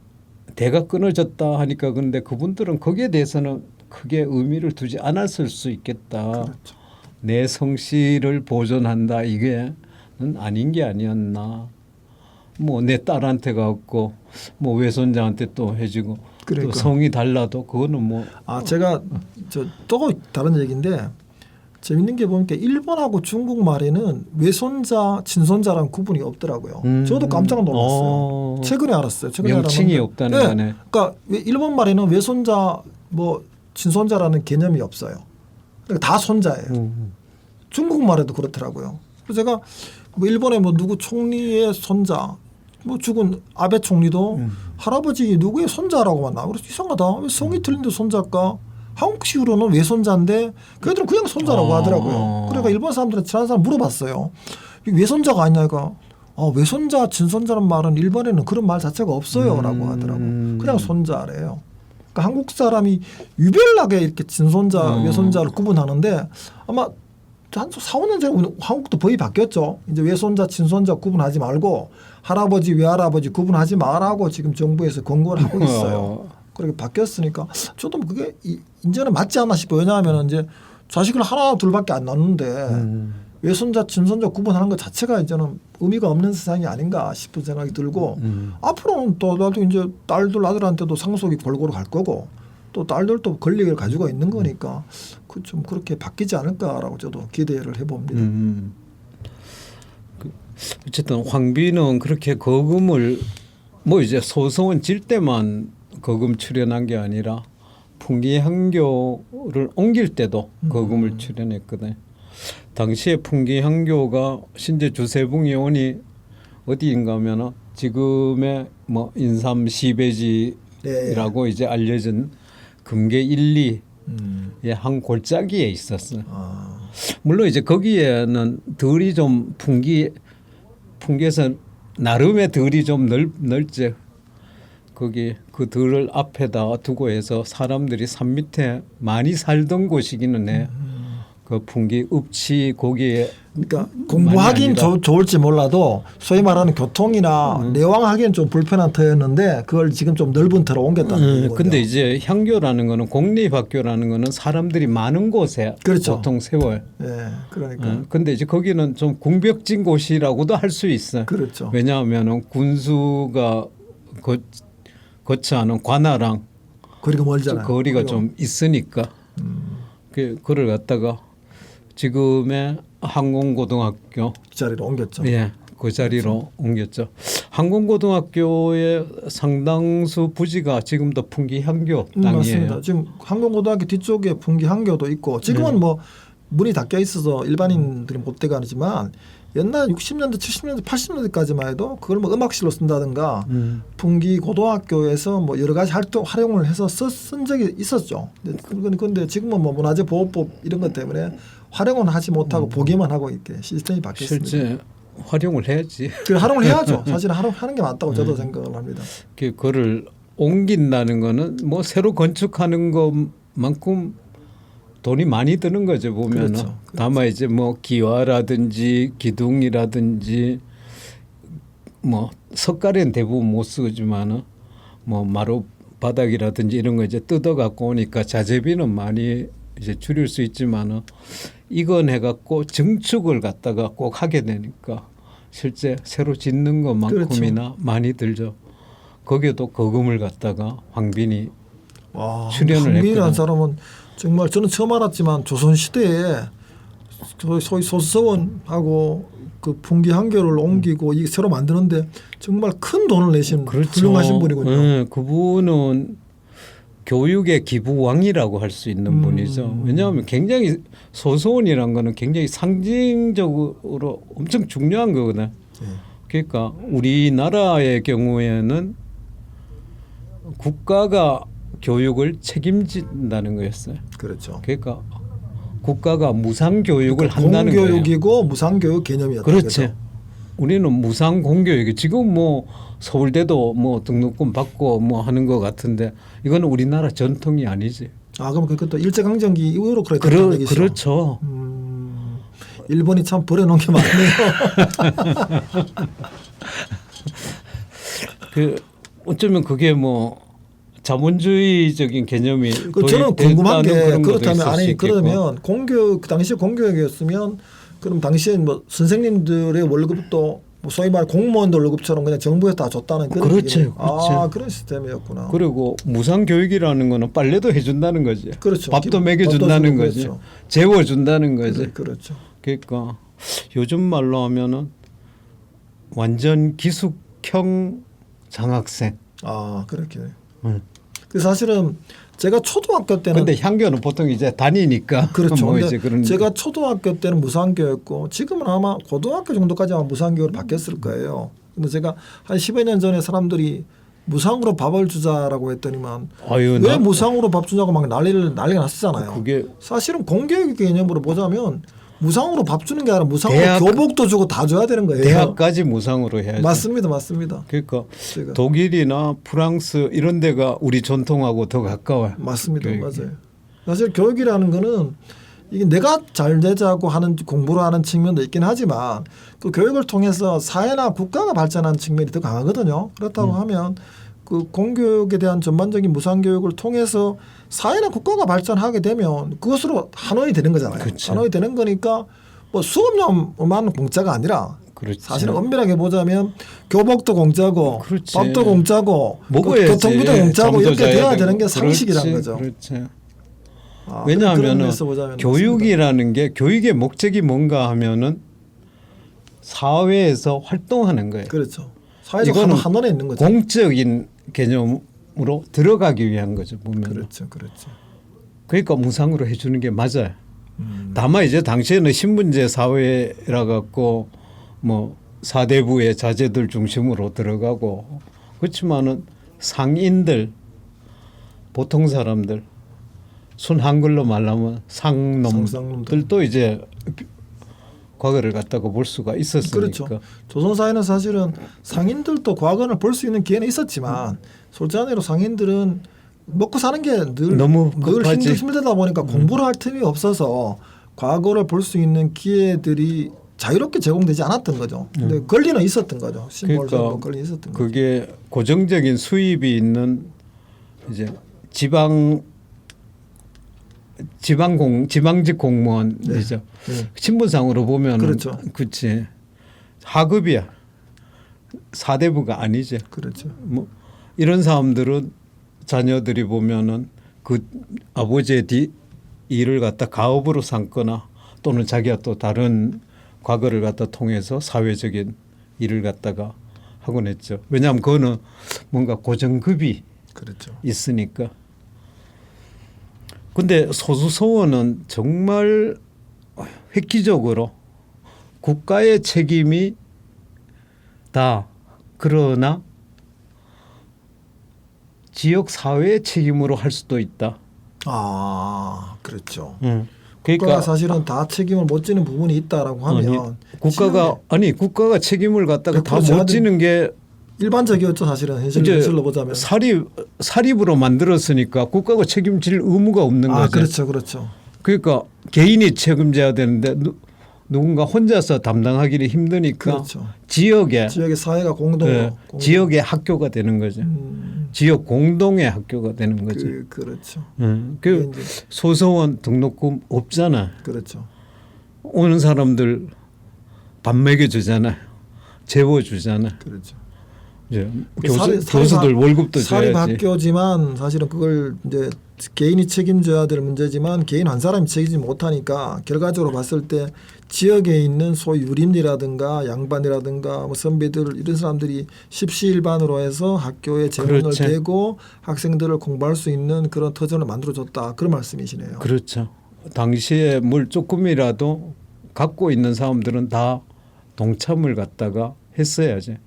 대가 끊어졌다 하니까 근데 그분들은 거기에 대해서는 크게 의미를 두지 않았을 수 있겠다. 그렇죠. 내 성씨를 보존한다 이게는 아닌 게 아니었나. 뭐 내 딸한테 갖고 뭐 외손자한테 또 해주고 그러니까. 또 성이 달라도 그거는 뭐 제가 또 다른 얘기인데 재밌는 게 보니까 일본하고 중국 말에는 외손자, 친손자라는 구분이 없더라고요. 저도 깜짝 놀랐어요. 최근에 알았어요. 명칭이 없다는 거네. 그러니까 일본 말에는 외손자, 뭐 친손자라는 개념이 없어요. 그러니까 다 손자예요. 중국 말에도 그렇더라고요. 그래서 제가 뭐 일본의 뭐 누구 총리의 손자, 뭐 죽은 아베 총리도 할아버지 누구의 손자라고만 나와. 그래서 이상하다. 왜 성이 틀린데 손자일까? 한국식으로는 외손자인데 그애들은 그냥 손자라고 하더라고요. 그러니까 일본 사람들한테 친한 사람 물어봤어요. 이게 외손자가 아니냐니까. 외손자, 친손자라는 말은 일본에는 그런 말 자체가 없어요라고 하더라고요. 그냥 손자래요. 그러니까 한국 사람이 유별나게 이렇게 친손자, 외손자를 구분하는데 아마 한 4, 5년 전에 한국도 거의 바뀌었죠. 이제 외손자, 친손자 구분하지 말고 할아버지, 외할아버지 구분하지 말라고 지금 정부에서 권고를 하고 있어요. 그렇게 바뀌었으니까 저도 그게 이제는 맞지 않나 싶어요. 왜냐하면 이제 자식을 하나 둘밖에 안 낳는데 외손자 친손자 구분하는 것 자체가 이제는 의미가 없는 세상이 아닌가 싶은 생각이 들고 앞으로는 또 나도 이제 딸들 아들한테도 상속이 골고루 갈 거고 또 딸들도 권리를 가지고 있는 거니까 좀 그렇게 바뀌지 않을까라고 저도 기대를 해봅니다. 어쨌든 황비는 그렇게 거금을 뭐 이제 소송은 질 때만 거금 출연한 게 아니라 풍기향교를 옮길 때도 거금을 출연했거든. 당시에 풍기향교가 신제 주세붕 의원이 어디인가 하면은 지금의 뭐 인삼 시베지라고 이제 알려진 금계 1, 2의 한 골짜기에 있었어요. 물론 이제 거기에는 들이 좀 풍기에서 나름의 들이 좀 넓지. 거기 그 들을 앞에다 두고 해서 사람들이 산 밑에 많이 살던 곳이기는 해. 그 풍기 읍치 거기에 그러니까 공부하긴 좋을지 몰라도 소위 말하는 교통이나 내왕하기엔 좀 불편한 터였는데 그걸 지금 좀 넓은 터로 옮겼다는 거죠. 근데 이제 향교라는 거는 공립학교라는 거는 사람들이 많은 곳에 그렇죠. 보통 세워요. 예, 그러니까. 근데 이제 거기는 좀 궁벽진 곳이라고도 할 수 있어요. 그렇죠. 왜냐하면은 군수가 거처하는 관아랑 거리가 멀잖아요. 거리가 좀 있으니까 그를 갖다가 지금의 항공고등학교 그 자리로 옮겼죠. 예, 그 자리로 옮겼죠. 항공고등학교의 상당수 부지가 지금도 풍기향교 땅이에요. 맞습니다. 지금 항공고등학교 뒤쪽에 풍기항교도 있고 지금은 뭐 문이 닫혀 있어서 일반인들이 못 들어가지만 옛날 60년대, 70년대, 80년대까지만 해도 그걸 뭐 음악실로 쓴다든가 풍기 고등학교에서 뭐 여러 가지 활용을 해서 쓴 적이 있었죠. 근데 지금은 뭐 문화재 보호법 이런 것 때문에 활용은 하지 못하고 보기만 하고 이렇게 시스템이 바뀌었습니다. 실제 활용을 해야지. 활용을 해야죠. 사실은 하는 게 맞다고 저도 생각을 합니다. 그거를 옮긴다는 거는 뭐 새로 건축하는 것만큼 돈이 많이 드는 거죠 보면은. 그렇죠. 다만 이제 뭐 기와라든지 기둥이라든지 뭐 석가래는 대부분 못 쓰지만은 뭐 마루 바닥이라든지 이런 거 이제 뜯어 갖고 오니까 자재비는 많이 이제 줄일 수 있지만은 이건 해갖고 증축을 갖다가 꼭 하게 되니까 실제 새로 짓는 것만큼이나 그렇죠. 많이 들죠. 거기에도 거금을 갖다가 황빈이 와, 출연을 황빈이라는 했거든. 사람은 정말 저는 처음 알았지만 조선 시대에 소위 소서원하고 그 풍기항교를 옮기고 이게 새로 만드는데 정말 큰 돈을 내신 훌륭하신 분이군요. 네, 그분은 교육의 기부왕이라고 할 수 있는 분이죠. 왜냐하면 굉장히 소서원이라는 거는 굉장히 상징적으로 엄청 중요한 거거든. 그러니까 우리나라의 경우에는 국가가 교육을 책임진다는 거였어요. 그렇죠. 그러니까 국가가 무상 교육을 한다는 거예요. 공교육이고 무상 교육 개념이었다. 그렇지. 우리는 무상 공교육이 지금 뭐 서울대도 뭐 등록금 받고 뭐 하는 것 같은데 이거는 우리나라 전통이 아니지. 아 그럼 그것도 일제강점기 이후로 그랬다는 얘기죠. 그렇죠. 일본이 참 버려놓은 게 많네요. 어쩌면 그게 뭐 자본주의적인 개념이 저는 궁금한 게 그런 것도 그렇다면 있을 수 아니 있겠고. 그러면 공교육 그 당시 공교육이었으면 그럼 당시에 뭐 선생님들의 월급도 뭐 소위 말 공무원들 월급처럼 그냥 정부에서 다 줬다는 그런 그렇죠, 얘기네요. 그렇죠. 아 그런 시스템이었구나. 그리고 무상 교육이라는 거는 빨래도 해준다는 거지. 그렇죠. 밥도 먹여준다는 밥도 거지. 그렇죠. 재워준다는 거지. 그렇죠. 그러니까 요즘 말로 하면은 완전 기숙형 장학생. 아 그렇게. 그 사실은 제가 초등학교 때는 근데 향교는 보통 이제 다니니까 그렇죠. 뭐 근데 이제 그런 제가 초등학교 때는 무상교였고 지금은 아마 고등학교 정도까지 아마 무상교로 바뀌었을 거예요. 근데 제가 한 10여 년 전에 사람들이 무상으로 밥을 주자라고 했더니만 아유, 왜 무상으로 밥 주냐고 막 난리가 났었잖아요. 그게 사실은 공교육 개념으로 보자면 무상으로 밥 주는 게 아니라 무상으로 대학- 교복도 주고 다 줘야 되는 거예요. 대학까지 무상으로 해야지. 맞습니다. 맞습니다. 그러니까 제가. 독일이나 프랑스 이런 데가 우리 전통하고 더 가까워요. 맞습니다. 교육이. 맞아요. 사실 교육이라는 거는 이게 내가 잘 되자고 하는 공부를 하는 측면도 있긴 하지만 그 교육을 통해서 사회나 국가가 발전하는 측면이 더 강하거든요. 그렇다고 하면 그 공교육에 대한 전반적인 무상교육을 통해서 사회나 국가가 발전하게 되면 그것으로 한원이 되는 거잖아요. 그렇죠. 한원이 되는 거니까 뭐 수업료만 공짜가 아니라 그렇죠. 사실은 엄밀하게 보자면 교복도 공짜고 그렇지. 밥도 공짜고 먹어야지. 교통비도 공짜고 이렇게 잠도 자야 돼야 되고. 되는 게 상식이란 그렇지, 거죠. 그렇지. 아, 그런 왜냐하면 면에서 보자면 교육이라는 게 교육의 목적이 뭔가 하면은 사회에서 활동하는 거예요. 그렇죠. 사회적 이거는 한원에 있는 거죠. 공적인 개념으로 들어가기 위한 거죠. 보면. 그렇죠, 그렇죠. 그러니까 무상으로 해주는 게 맞아요. 다만 이제 당시에는 신분제 사회라 갖고 뭐 사대부의 자제들 중심으로 들어가고 그렇지만은 상인들 보통 사람들 순 한글로 말하면 상놈들도 이제 과거를 갖다가 볼 수가 있었으니까. 그렇죠. 조선 사회는 사실은 상인들도 과거를 볼 수 있는 기회는 있었지만 솔직히로 상인들은 먹고 사는 게 늘 너무 급하지. 힘들다 보니까 공부를 할 틈이 없어서 과거를 볼 수 있는 기회들이 자유롭게 제공되지 않았던 거죠. 근데 권리는 있었던 거죠. 심벌적으로 권리 있었던 거죠. 그게 고정적인 수입이 있는 이제 지방직 공무원이죠. 네. 신분상으로 보면은 그렇죠. 그치 하급이야. 사대부가 아니죠. 그렇죠. 뭐 이런 사람들은 자녀들이 보면은 그 아버지의 일을 갖다 가업으로 삼거나 또는 자기가 또 다른 과거를 갖다 통해서 사회적인 일을 갖다가 하곤 했죠. 왜냐하면 그거는 뭔가 고정급이 그렇죠. 있으니까. 근데 소수소원은 정말 획기적으로 국가의 책임이 다 그러나 지역 사회의 책임으로 할 수도 있다. 아, 그렇죠. 그러니까 국가가 사실은 다 책임을 못 지는 부분이 있다라고 하면 국가가 책임을 갖다가 다 100% 못 지는 게 일반적이었죠. 사실은 현실로 보자면. 사립으로 만들었으니까 국가가 책임질 의무가 없는 거죠. 그렇죠, 그렇죠. 그러니까 개인이 책임져야 되는데 누군가 혼자서 담당하기는 힘드니까 그렇죠. 지역의 사회가 공동 지역의 학교가 되는 거죠. 지역 공동의 학교가 되는 거죠. 그렇죠. 그 소소원 등록금 없잖아. 그렇죠. 오는 사람들 밥 먹여주잖아요. 재워주잖아. 그렇죠. 이제 교수들 월급도 줘야지. 사립학교지만 사실은 그걸 이제 개인이 책임져야 될 문제지만 개인 한 사람이 책임지지 못하니까 결과적으로 봤을 때 지역에 있는 소위 유림이라든가 양반이라든가 뭐 선비들 이런 사람들이 십시일반으로 해서 학교에 재원을 그렇지. 대고 학생들을 공부할 수 있는 그런 터전을 만들어줬다. 그런 말씀이시네요. 그렇죠. 당시에 뭘 조금이라도 갖고 있는 사람들은 다 동참을 갖다가 했어야지.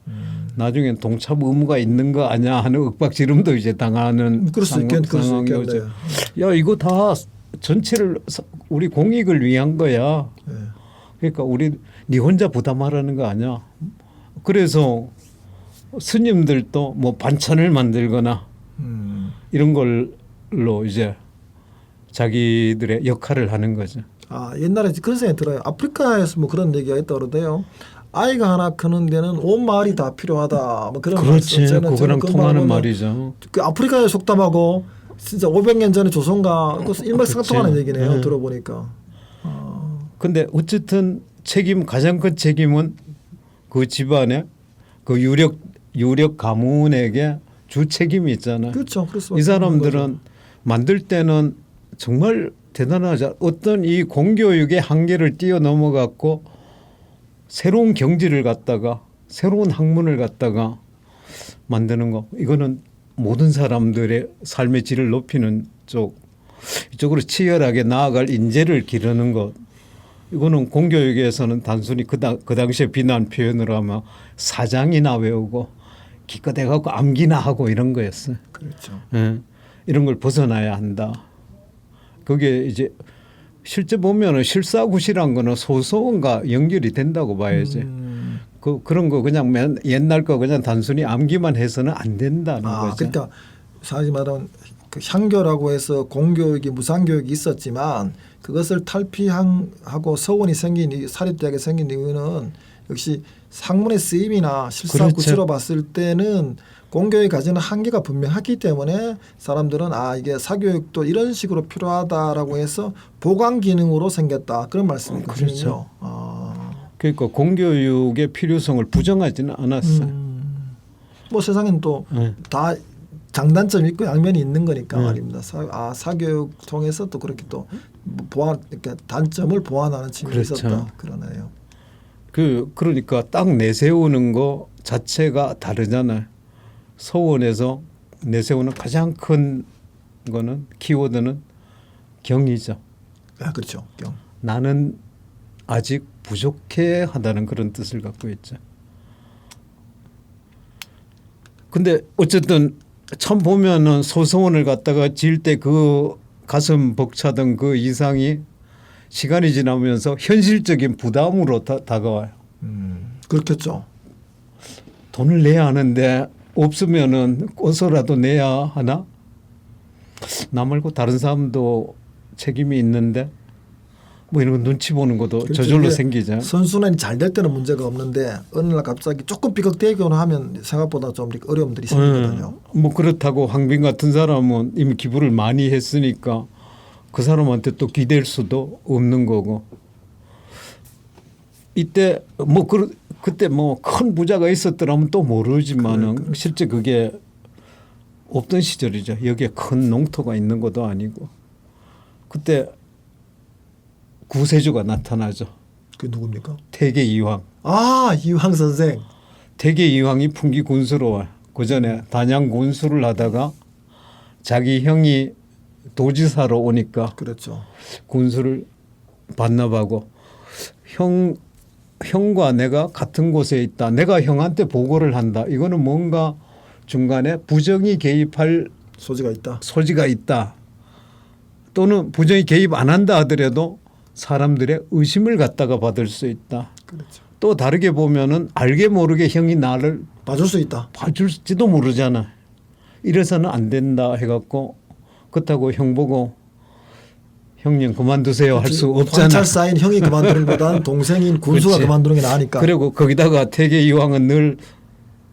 나중엔 동참 의무가 있는 거 아니야 하는 윽박지름도 이제 당하는 상황이죠. 야 이거 다 전체를 우리 공익을 위한 거야. 네. 그러니까 네 혼자 부담하라는 거 아니야. 그래서 스님들도 뭐 반찬을 만들거나 이런 걸로 이제 자기들의 역할을 하는 거죠. 옛날에 그런 생각이 들어요. 아프리카에서 뭐 그런 얘기가 있다고 그러대요. 아이가 하나 크는 데는 온 마을이 다 필요하다. 뭐 그런 그렇지. 그거랑 통하는 말이죠. 그 아프리카의 속담하고 진짜 500년 전에 조선과 일맥상통하는 얘기네요. 들어보니까. 근데 어쨌든 가장 큰 책임은 그 집안의 그 유력 가문에게 주 책임이 있잖아요. 그렇죠. 이 사람들은 만들 때는 정말 대단하죠. 어떤 이 공교육의 한계를 뛰어넘어갖고 새로운 경지를 갖다가 새로운 학문을 갖다가 만드는 거. 이거는 모든 사람들의 삶의 질을 높이는 이쪽으로 치열하게 나아갈 인재를 기르는 것. 이거는 공교육에서는 단순히 그 당시에 비난 표현으로 하면 사장이나 외우고 기껏 해갖고 암기나 하고 이런 거였어요. 그렇죠. 이런 걸 벗어나야 한다. 그게 이제 실제 보면은 실사구시란 거는 소소원과 연결이 된다고 봐야지. 그런 거 그냥 옛날 거 그냥 단순히 암기만 해서는 안 된다는 거죠. 그러니까 사실 말하면 그 향교라고 해서 공교육이 무상교육이 있었지만 그것을 탈피하고 서원이 생긴 사립대학에 생긴 이유는 역시 학문의 쓰임이나 실사구시로 봤을 때는 공교육이 가지는 한계가 분명하기 때문에 사람들은 이게 사교육도 이런 식으로 필요하다라고 해서 보강 기능으로 생겼다. 그런 말씀이거든요. 그렇죠. 그러니까 공교육의 필요성을 부정하지는 않았어요. 뭐 세상엔 또 다 장단점이 있고 양면이 있는 거니까 말입니다. 사교육 통해서 또 그렇게 또 그러니까 단점을 보완하는 측면이 있었다. 그러네요. 그러니까 딱 내세우는 거 자체가 다르잖아요. 서원에서 내세우는 가장 큰 거는 키워드는 경이죠. 그렇죠. 경. 나는 아직 부족해 하다는 그런 뜻을 갖고 있죠. 근데 어쨌든 참 보면은 소서원을 갖다가 지을 때 그 가슴 벅차던 그 이상이 시간이 지나면서 현실적인 부담으로 다가와요. 그렇겠죠. 돈을 내야 하는데 없으면은 꿔서라도 내야 하나? 나 말고 다른 사람도 책임이 있는데 뭐 이런 거 눈치 보는 것도 그렇죠. 저절로 이게 생기죠. 선순환이 잘 될 때는 문제가 없는데 어느 날 갑자기 조금 삐걱대기만 하면 생각보다 좀 이렇게 어려움들이 생기거든요. 뭐 그렇다고 황빈 같은 사람은 이미 기부를 많이 했으니까 그 사람한테 또 기댈 수도 없는 거고. 이때 뭐 그때 뭐 큰 부자가 있었더라면 또 모르지만은 그렇죠. 실제 그게 없던 시절이죠. 여기에 큰 농토가 있는 것도 아니고. 그때 구세주가 나타나죠. 그게 누굽니까? 태계 이황. 아, 이황 선생. 태계 이황이 풍기 군수로 와요. 그 전에 단양 군수를 하다가 자기 형이 도지사로 오니까 그렇죠. 군수를 반납하고 형과 내가 같은 곳에 있다. 내가 형한테 보고를 한다. 이거는 뭔가 중간에 부정이 개입할 소지가 있다. 또는 부정이 개입 안 한다 하더라도 사람들의 의심을 갖다가 받을 수 있다. 그렇죠. 또 다르게 보면은 알게 모르게 형이 나를 봐줄 수 있다. 봐줄지도 모르잖아. 이래서는 안 된다 해갖고 그렇다고 형 보고 형님 그만두세요 할 수 없잖아. 관찰사인 형이 그만두는 것보다는 동생인 군수가 그렇지. 그만두는 게 나으니까. 그리고 거기다가 태계 이황은 늘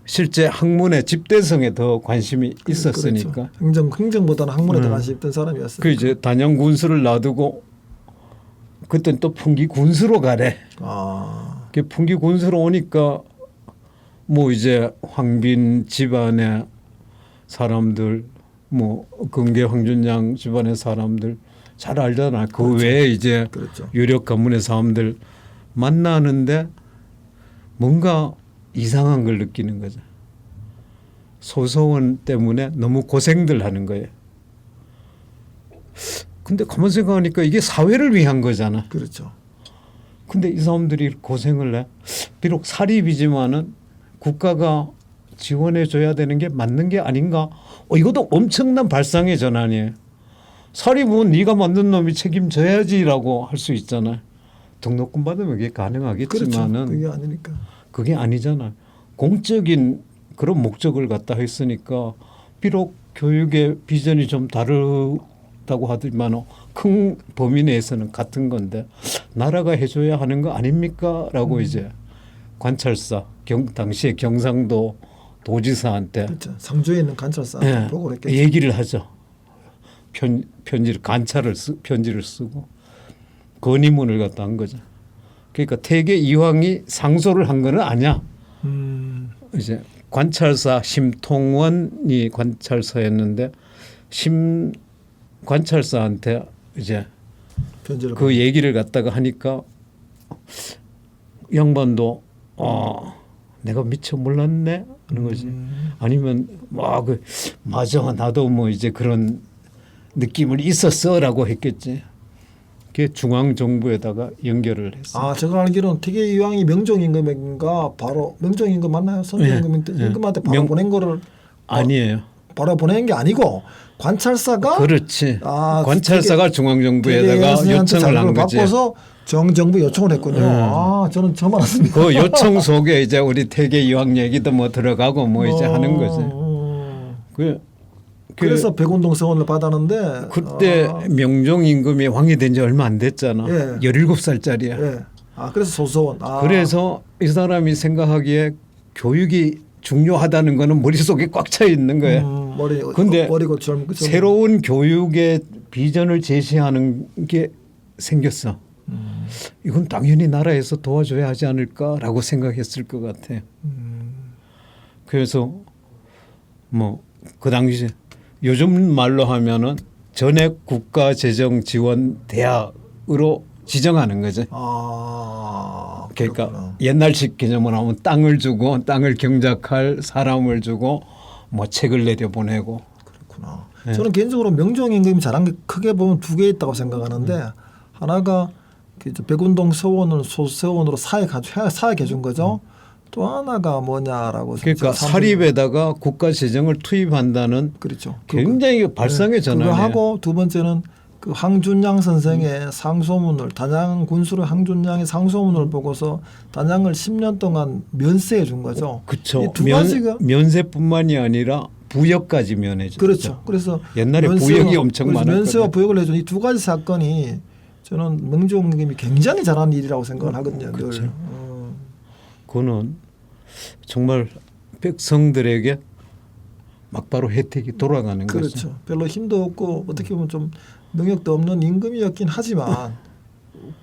실제 학문의 집대성에 더 관심이 있었으니까. 그렇죠. 행정보다는 학문에 더 관심 있던 사람이었어요. 그 이제 단양 군수를 놔두고 그때는 또 풍기 군수로 가래. 아, 그 풍기 군수로 오니까 뭐 이제 황빈 집안의 사람들 뭐 금계 황준양 집안의 사람들 잘 알잖아. 그 그렇죠. 외에 이제 그렇죠. 유력 가문의 사람들 만나는데 뭔가 이상한 걸 느끼는 거죠. 소서원 때문에 너무 고생들 하는 거예요. 근데 가만 생각하니까 이게 사회를 위한 거잖아. 그렇죠. 근데 이 사람들이 고생을 해. 비록 사립이지만은 국가가 지원해 줘야 되는 게 맞는 게 아닌가? 이것도 엄청난 발상의 전환이에요. 사립은 네가 만든 놈이 책임져야지라고 할 수 있잖아요. 등록금 받으면 그게 가능하겠지만은 그렇죠. 그게 아니니까. 그게 아니잖아요. 공적인 그런 목적을 갖다 했으니까 비록 교육의 비전이 좀 다르다고 하지만 큰 범위 내에서는 같은 건데 나라가 해줘야 하는 거 아닙니까? 라고 이제 관찰사 당시에 경상도 도지사한테 그렇죠. 상주에 있는 관찰사한테 보고를 했겠죠. 얘기를 하죠. 편지를 편지를 쓰고 건의문을 갖다 한 거죠. 그러니까 태계 이황이 상소를 한 거는 아니야. 이제 관찰사 심통원이 관찰사였는데 심 관찰사한테 이제 그 얘기를 갖다가 하니까 양반도 내가 미처 몰랐네 하는 거지. 아니면 맞아 나도 뭐 이제 그런 느낌을 있었어라고 했겠지. 그게 중앙 정부에다가 연결을 했어. 아, 제가 알기로는 태계 이황이 명종임금인가 바로 명종임금 맞나요? 선조임금한테 바로 보낸 거를 아니에요. 바로 보낸 게 아니고 관찰사가 그렇지. 관찰사가 중앙 정부에다가 요청을 한 거지. 바꿔서 정정부 요청을 했군요. 아, 저는 처음 알았습니다. 그 요청 속에 이제 우리 태계 이황 얘기도 뭐 들어가고 뭐 이제 하는 거지. 그래서 백운동 서원을 받았는데 그때 명종 임금이 왕이 된 지 얼마 안 됐잖아. 예. 17살짜리야. 예. 그래서 소서원. 그래서 이 사람이 생각하기에 교육이 중요하다는 거는 머릿속에 꽉 차 있는 거예요. 근데 새로운 교육의 비전을 제시하는 게 생겼어. 이건 당연히 나라에서 도와줘야 하지 않을까라고 생각했을 것 같아요. 그래서 뭐 그 당시 요즘 말로 하면은 전액 국가 재정 지원 대학으로 지정하는 거죠. 그러니까 옛날식 개념으로 하면 땅을 주고 땅을 경작할 사람을 주고 뭐 책을 내려보내고. 그렇구나. 네. 저는 개인적으로 명종임금이 잘한 게 크게 보면 두 개 있다고 생각하는데 하나가 백운동 서원을 소서원으로 사역해 준 거죠. 또 하나가 뭐냐라고 그러니까 사립에다가 국가 재정을 투입한다는 그렇죠. 굉장히 발상의 전환이에요. 그거 하고 두 번째는 그 황준양 선생의 상소문을 단양 군수로 황준양의 상소문을 보고서 단양을 10년 동안 면세해 준 거죠. 그렇죠. 이 두 가지가 면세뿐만이 아니라 부역까지 면해줬죠. 그렇죠. 그래서 옛날에 부역이 엄청 많았거든요. 면세와 부역을 해준 이 두 가지 사건이 저는 명종님이 굉장히 잘한 일이라고 생각을 하거든요. 그렇죠. 늘. 그거는 정말 백성들에게 막바로 혜택이 돌아가는 거죠. 그렇죠. 별로 힘도 없고 어떻게 보면 좀 능력도 없는 임금이었긴 하지만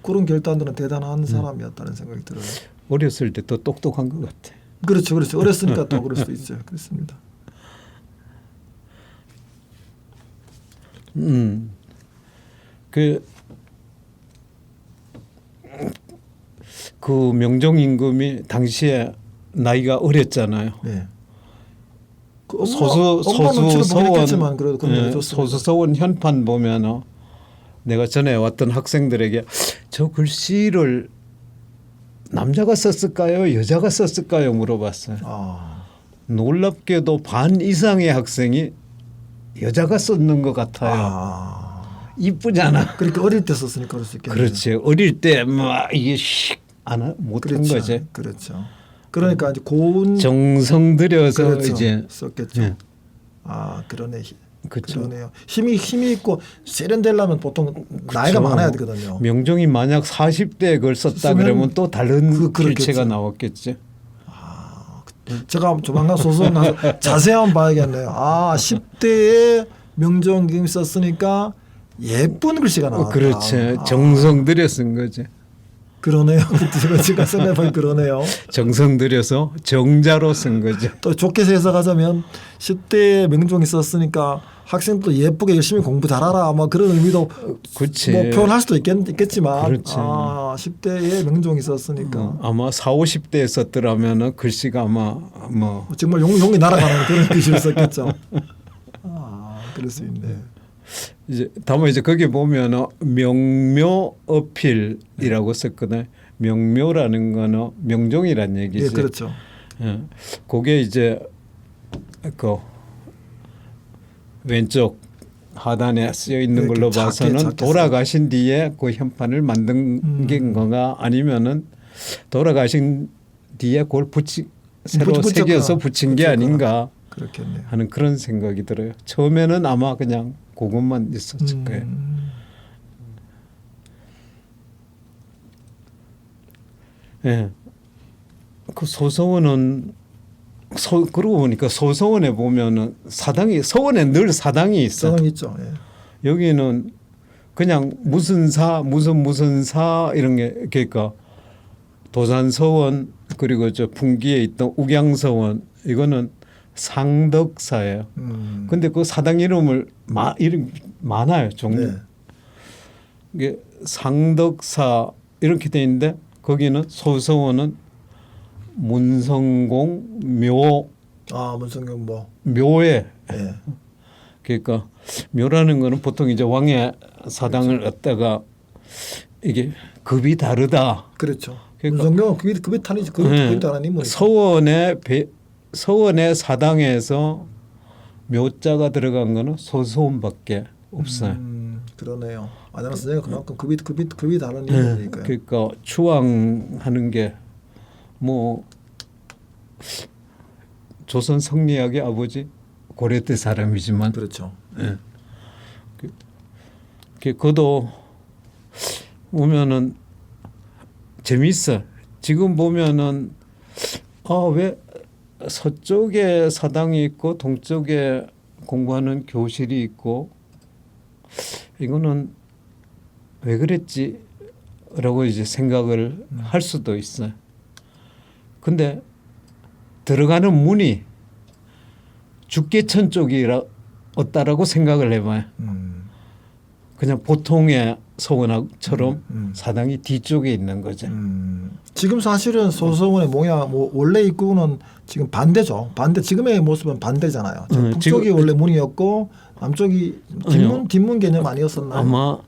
그런 결단들은 대단한 사람이었다는 생각이 들어요. 어렸을 때 또 똑똑한 것 같아. 그렇죠, 그렇죠. 어렸으니까 또 그럴 수도 있죠. 그렇습니다. 그 명종 임금이 당시에 나이가 어렸잖아요. 네. 그 소수 서원 그래도 그런 소수 서원 현판 보면 내가 전에 왔던 학생들에게 저 글씨를 남자가 썼을까요, 여자가 썼을까요 물어봤어요. 놀랍게도 반 이상의 학생이 여자가 썼는 것 같아요. 이쁘잖아. 그러니까 어릴 때 썼으니까 그럴 수 있겠네요. 그렇지. 어릴 때 막 이게 못한 그렇죠. 거지. 그렇죠. 그러니까 이제 고운 정성 들여서 그렇죠. 이제 썼겠죠. 네. 그러네. 그렇죠. 그러네요. 힘이 있고 세련되려면 보통 나이가 많아야 되거든요. 명종이 만약 40대에 그걸 썼다 그러면 또 다른 필체가 나왔겠지. 제가 조만간 소설 나서 자세히 한번 봐야겠네요. 10대에 명종님이 썼으니까 예쁜 글씨가 나왔다. 그렇지. 정성 들여 쓴 거지. 그러네요. 제가 생각해보니 그러네요. 정성 들여서 정자로 쓴 거지. 또 좋게 해석하자면 10대에 명종이 썼으니까 학생도 예쁘게 열심히 공부 잘하라 뭐 그런 의미도 그치. 뭐 표현할 수도 있겠지만 그렇지. 10대에 명종이 썼으니까 아마 40, 50대에 썼더라면 글씨가 아마 뭐 정말 용이 날아가는 그런 글씨를 썼겠죠. 그럴 수 있네. 이제 다만 이제 거기 보면 명묘 어필이라고 썼거든. 명묘라는 거는 명종이란 얘기지. 예, 그렇죠. 예, 그게 이제 그 왼쪽 하단에 쓰여 있는 걸로 봐서는 작게 돌아가신 뒤에 그 현판을 만든 게 건가 아니면은 돌아가신 뒤에 그걸 새로 새겨서 붙인 게 아닌가 그렇겠네요. 하는 그런 생각이 들어요. 처음에는 아마 그냥 그것만 있었을 거예요. 예. 그 소서원은 그러고 보니까 소서원에 보면은 서원에 늘 사당이 있어. 사당 있죠. 예. 여기는 그냥 무슨 사 무슨 사 이런 게 그러니까 도산서원 그리고 저 풍기에 있던 욱양서원 이거는 상덕사예요. 근데 그 사당 이름 많아요. 종류. 네. 이게 상덕사 이렇게 돼 있는데 거기는 소서원은 문성공 묘. 문성공 뭐. 묘에. 예. 그러니까 묘라는 거는 보통 이제 왕의 사당을 갖다가 이게 급이 다르다. 그렇죠. 그러니까 문성경은 급이 다르지. 급이 다른 인물이죠. 서원의 사당에서 묘자가 들어간 거는 소서원밖에 없어요. 그러네요. 아나라 선생님 그만큼 급이 다른 인물이니까요. 그러니까 추앙하는 게 뭐 조선 성리학의 아버지 고려때 사람이지만 그렇죠. 예. 그도 보면은 재미있어. 지금 보면은 왜 서쪽에 사당이 있고 동쪽에 공부하는 교실이 있고 이거는 왜 그랬지라고 이제 생각을 할 수도 있어요. 근데 들어가는 문이 죽계천 쪽이었다라고 생각을 해봐요. 그냥 보통의 서원처럼 사당이 뒤쪽에 있는 거죠. 지금 사실은 소서원의 모양 원래 입구는 지금 반대죠. 지금의 모습은 반대잖아요. 북쪽이 원래 문이었고 남쪽이 뒷문 개념 아니었었나요? 아마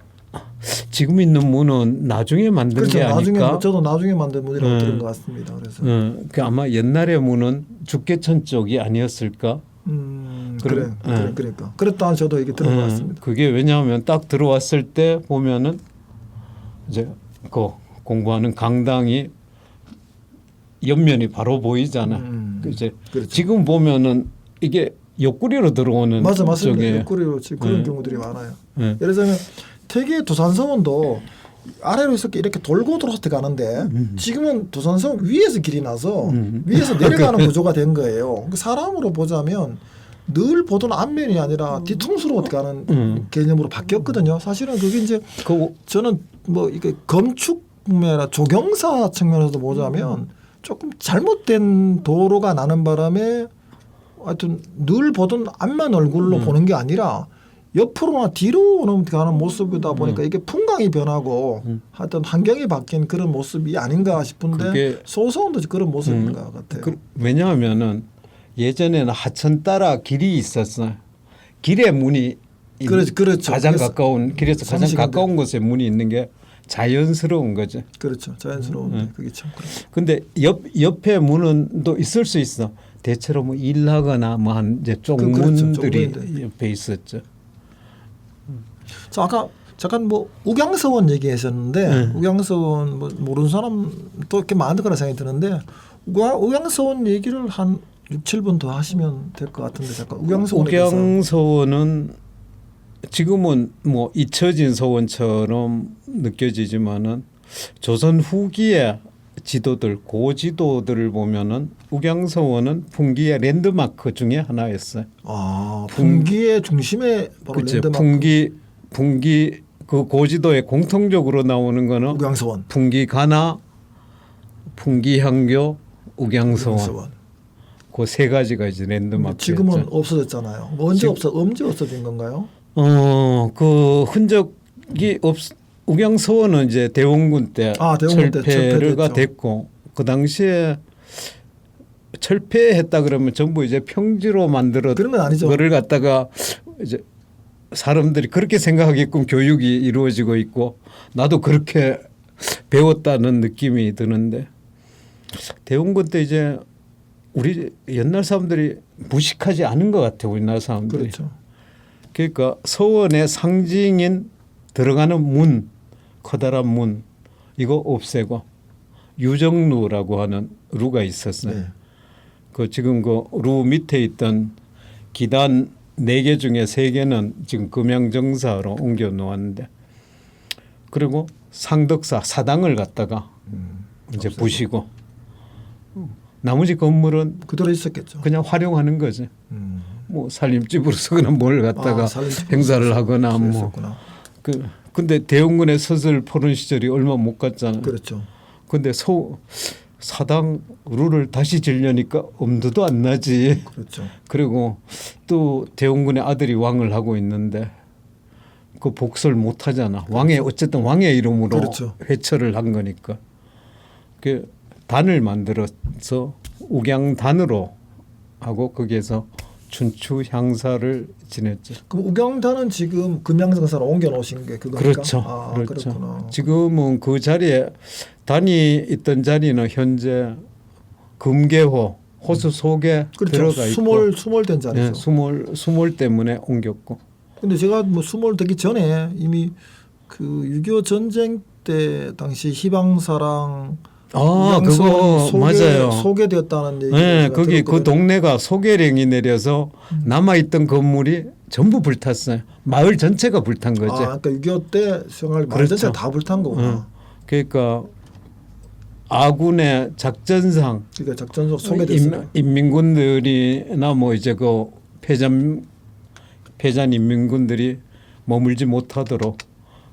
지금 있는 문은 나중에 만든 그렇죠. 게 나중에 아닐까? 저도 나중에 만든 문이라고 들은 것 같습니다. 그래서 그 아마 옛날의 문은 죽계천 쪽이 아니었을까? 그래, 그러니까 그랬다 저도 얘기 들은 것 같습니다. 그게 왜냐하면 딱 들어왔을 때 보면은 이제 그 공부하는 강당이 옆면이 바로 보이잖아. 이제 그렇죠. 지금 보면은 이게 옆구리로 들어오는 맞습니다. 쪽에 옆구리로 지금 그런 경우들이 많아요. 네. 예를 들면 태계 도산서원도 아래로 이렇게 돌고 돌아서 가는데 지금은 도산서원 위에서 길이 나서 위에서 내려가는 구조가 된 거예요. 사람으로 보자면 늘 보던 앞면이 아니라 뒤통수로 가는 개념으로 바뀌었거든요. 사실은 그게 이제 저는 뭐 이게 건축이나 조경사 측면에서도 보자면 조금 잘못된 도로가 나는 바람에 하여튼 늘 보던 앞면 얼굴로 보는 게 아니라 옆으로나 뒤로 가는 모습이다 보니까 이게 풍광이 변하고 하여튼 환경이 바뀐 그런 모습이 아닌가 싶은데 소서원도 그런 모습인 것 같아요. 왜냐하면은 예전에는 하천 따라 길이 있었어요. 길에 문이 그렇죠. 가장 가까운 길에서 가장 상식인데. 가까운 곳에 문이 있는 게 자연스러운 거죠. 그렇죠. 자연스러운데 그게 참 그렇죠. 근데 옆에 문은 또 있을 수 있어. 대체로 뭐 일하거나 뭐 한 이제 쪽문들이 그렇죠. 옆에 있었죠. 자, 아까 잠깐 뭐 욱양서원 얘기하셨는데 욱양서원 뭐 모르는 사람 또 이렇게 많을 거라 생각이 드는데 욱양서원 얘기를 한 6, 7분 더 하시면 될 것 같은데 잠깐 욱양서원은 지금은 뭐 잊혀진 서원처럼 느껴지지만은 조선 후기의 지도들 고지도들을 보면은 욱양서원은 풍기의 랜드마크 중에 하나였어요. 아, 풍기의 중심에 바로 그렇죠. 랜드마크. 풍기 그 고지도에 공통적으로 나오는 거는 욱양서원, 풍기가나, 풍기향교, 욱양서원. 그 세 가지가 이제 랜드마크. 지금은 없어졌잖아요. 언제 없어진 건가요? 그 흔적이 욱양서원은 이제 대원군 때 철폐가 됐고 그 당시에 철폐했다 그러면 전부 이제 평지로 만들어 그런 건 아니죠. 그를 갖다가 이제 사람들이 그렇게 생각하게끔 교육이 이루어지고 있고 나도 그렇게 배웠다는 느낌이 드는데 대원군 때 이제 우리 옛날 사람들이 무식하지 않은 것 같아요. 우리나라 사람들이. 그렇죠. 그러니까 서원의 상징인 들어가는 문, 커다란 문 이거 없애고 유정루라고 하는 루가 있었어요. 네. 그 지금 그 루 밑에 있던 기단 4개 중에 3개는 지금 금양정사로 옮겨 놓았는데 그리고 상덕사 사당을 갖다가 이제 부시고 나머지 건물은 그대로 있었겠죠. 그냥 활용하는 거지. 뭐 살림집으로서 그냥 뭘 갖다가 행사를 하거나 뭐. 근데 대원군의 서슬 포른 시절이 얼마 못 갔잖아요. 그렇죠. 근데 사당 룰을 다시 지려니까 엄두도 안 나지. 그렇죠. 그리고 또 대원군의 아들이 왕을 하고 있는데 그 복설 못 하잖아. 왕의 어쨌든 왕의 이름으로 그렇죠. 회처를 한 거니까. 그 단을 만들어서 욱양단으로 하고 거기에서 춘추 향사를 지냈죠. 그럼 욱양단은 지금 금양정사로 옮겨 놓으신 게 그거니까? 그렇죠. 아, 그렇죠. 그렇구나. 지금은 그 자리에 단이 있던 자리는 현재 금계호 호수 속에 그렇죠. 들어가 있고 수몰된 자리죠. 네, 수몰 때문에 옮겼고. 근데 제가 뭐 수몰되기 전에 이미 그 6.25 전쟁 때 당시 희방사랑 그거 맞아요. 소개되었다는 얘기. 네, 거기 그 동네가 소개령이 내려서 남아있던 건물이 전부 불탔어요. 마을 전체가 불탄 거죠. 그러니까 6.25 때 생활 마을 전체가 다 불탄 거구나. 그러니까 아군의 작전상 그러니까 작전적 소개됐어요. 인민군들이나 뭐 이제 그 패잔 인민군들이 머물지 못하도록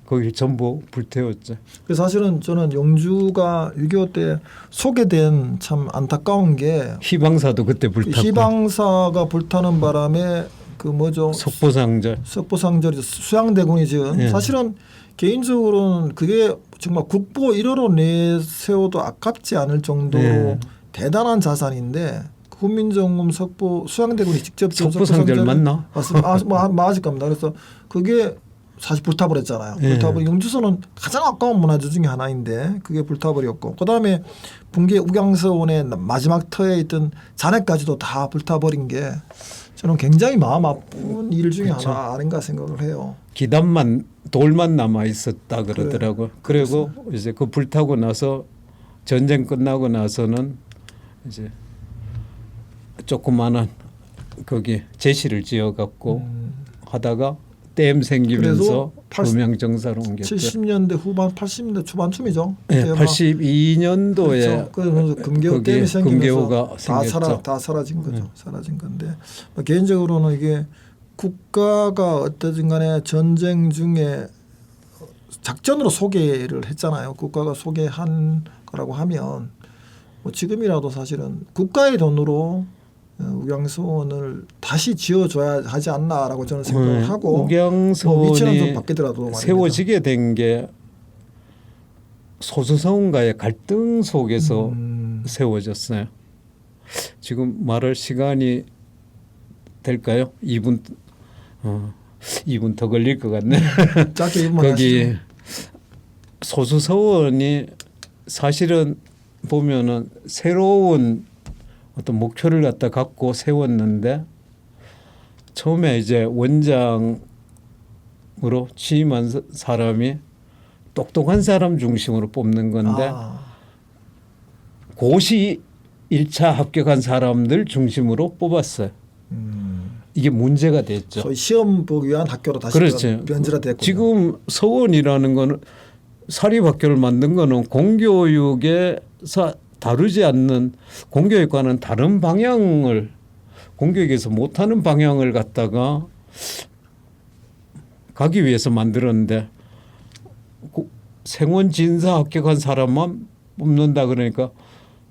거기 전부 불태웠죠. 그래서 사실은 저는 영주가 6.25 때 소개된 참 안타까운 게 희방사도 그때 불탔고. 희방사가 불타는 바람에 그 뭐죠? 석보상절이 수양대군이 지은 사실은 개인적으로는 그게 정말 국보 1호로 내세워도 아깝지 않을 정도로 대단한 자산인데 훈민정음 석보 수양대군이 직접 석보상절 맞나? 맞을 겁니다. 그래서 그게 사실 불타버렸잖아요. 예. 불타버린 영주소는 가장 아까운 문화재 중에 하나인데 그게 불타버렸고 그다음에 붕괴 우경서원의 마지막 터에 있던 잔해까지도 다 불타버린 게 저는 굉장히 마음 아픈 일 중에 그렇죠. 하나 아닌가 생각을 해요. 기단만 돌만 남아 있었다 그러더라고요. 그리고 이제 그 불타고 나서 전쟁 끝나고 나서는 이제 조그마한 거기 제시를 지어갖고 하다가 댐 생기면서 그래서 음양정사로 옮겼죠. 70년대 후반 80년대 초반쯤이죠. 네, 그때 막 82년도에 그래서 금계호 거기에 댐이 생기면서 금계호가 생겼죠. 다 사라진 거죠. 사라진 건데 개인적으로는 이게 국가가 어떠든 간에 전쟁 중에 작전으로 소개를 했잖아요. 국가가 소개한 거라고 하면 뭐 지금이라도 사실은 국가의 돈으로 우경서원을 다시 지어줘야 하지 않나라고 저는 생각을 하고 우경서원이 위치는 좀 바뀌더라도 말입니다. 세워지게 된 게 소수성과의 갈등 속에서 세워졌어요. 지금 말할 시간이 될까요? 2분 2분 더 걸릴 것 같네. 짧게 1분만 거기 하시죠. 소수서원이 사실은 보면은 새로운 어떤 목표를 갖다 갖고 세웠는데 처음에 이제 원장으로 취임한 사람이 똑똑한 사람 중심으로 뽑는 건데 고시 1차 합격한 사람들 중심으로 뽑았어요. 이게 문제가 됐죠. 소위 시험 보기 위한 학교로 다시 그렇죠. 변질화 됐고 지금 서원이라는 거는 사립학교를 만든 거는 공교육에서 다루지 않는 공교육과는 다른 방향을 공교육에서 못하는 방향을 갖다가 가기 위해서 만들었는데 생원 진사 합격한 사람만 뽑는다 그러니까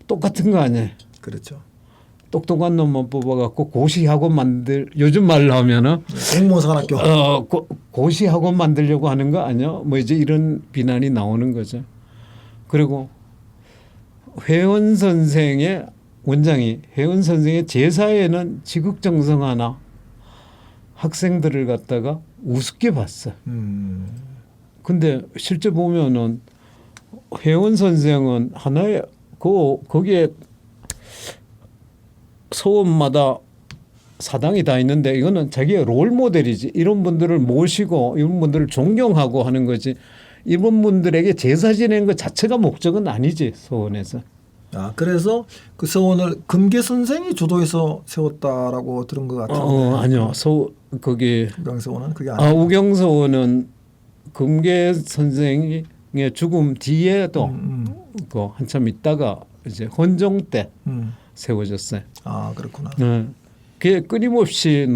똑같은 거 아니에요. 그렇죠. 똑똑한 놈만 뽑아갖고 고시학원 요즘 말로 하면은 공무원 산학교 고시학원 만들려고 하는 거 아니야? 뭐 이제 이런 비난이 나오는 거죠. 그리고 회원 선생의 원장이 회원 선생의 제사에는 지극정성하나 학생들을 갖다가 우습게 봤어요. 근데 실제 보면은 회원 선생은 하나의 거기에 서원마다 사당이 다 있는데 이거는 자기의 롤 모델이지. 이런 분들을 모시고 이런 분들을 존경하고 하는 거지. 이런 분들에게 제사 지내는 것 자체가 목적은 아니지 서원에서. 그래서 그 서원을 금계 선생이 주도해서 세웠다라고 들은 것 같은데. 아니요. 거기 우경서원은 그게 아니에요. 우경서원은 금계 선생의 죽음 뒤에도 그 한참 있다가 이제 헌종 때 세워졌어요. 그렇구나. 그게 끊임없이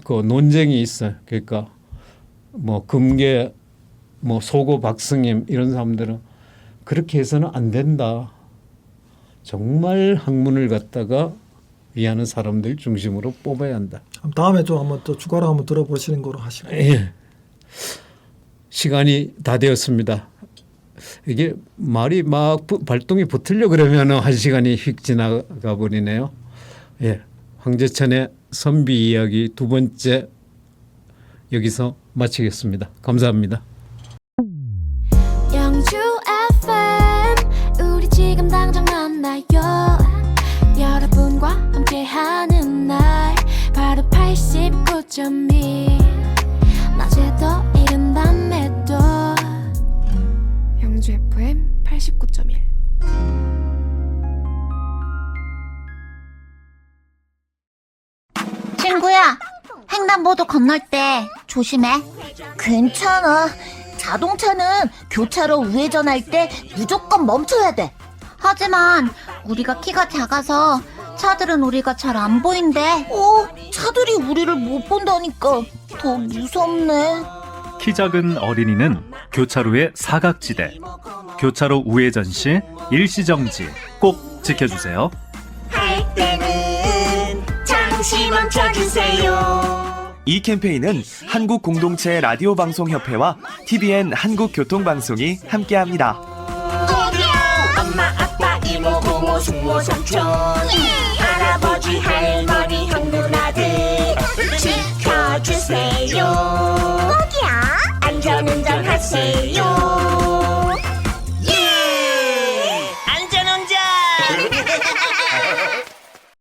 논쟁이 있어요. 그러니까 뭐 금계 뭐 소고 박승임 이런 사람들은 그렇게 해서는 안 된다. 정말 학문을 갖다가 위하는 사람들 중심으로 뽑아야 한다. 다음에 좀 한번 또 추가로 한번 들어보시는 거로 하시고. 예. 시간이 다 되었습니다. 이게 말이 막 발동이 붙으려 그러면 한 시간이 휙 지나가 버리네요. 예. 황제천의 선비 이야기 두 번째 여기서 마치겠습니다. 감사합니다. 영주 FM 우리 지금 당장 만나요. 여러분과 함께하는 날 바로 89.1 낮에도 이른 밤에도 영주 FM 89.1 친구야, 횡단보도 건널 때 조심해. 괜찮아. 자동차는 교차로 우회전할 때 무조건 멈춰야 돼. 하지만 우리가 키가 작아서 차들은 우리가 잘 안 보인대. 차들이 우리를 못 본다니까 더 무섭네. 키 작은 어린이는 교차로의 사각지대, 교차로 우회전 시 일시정지 꼭 지켜주세요. 할 때는 잠시 멈춰주세요. 이 캠페인은 한국공동체 라디오방송협회와 TVN 한국교통방송이 함께합니다. 엄마 아빠 이모 고모 숙모 삼촌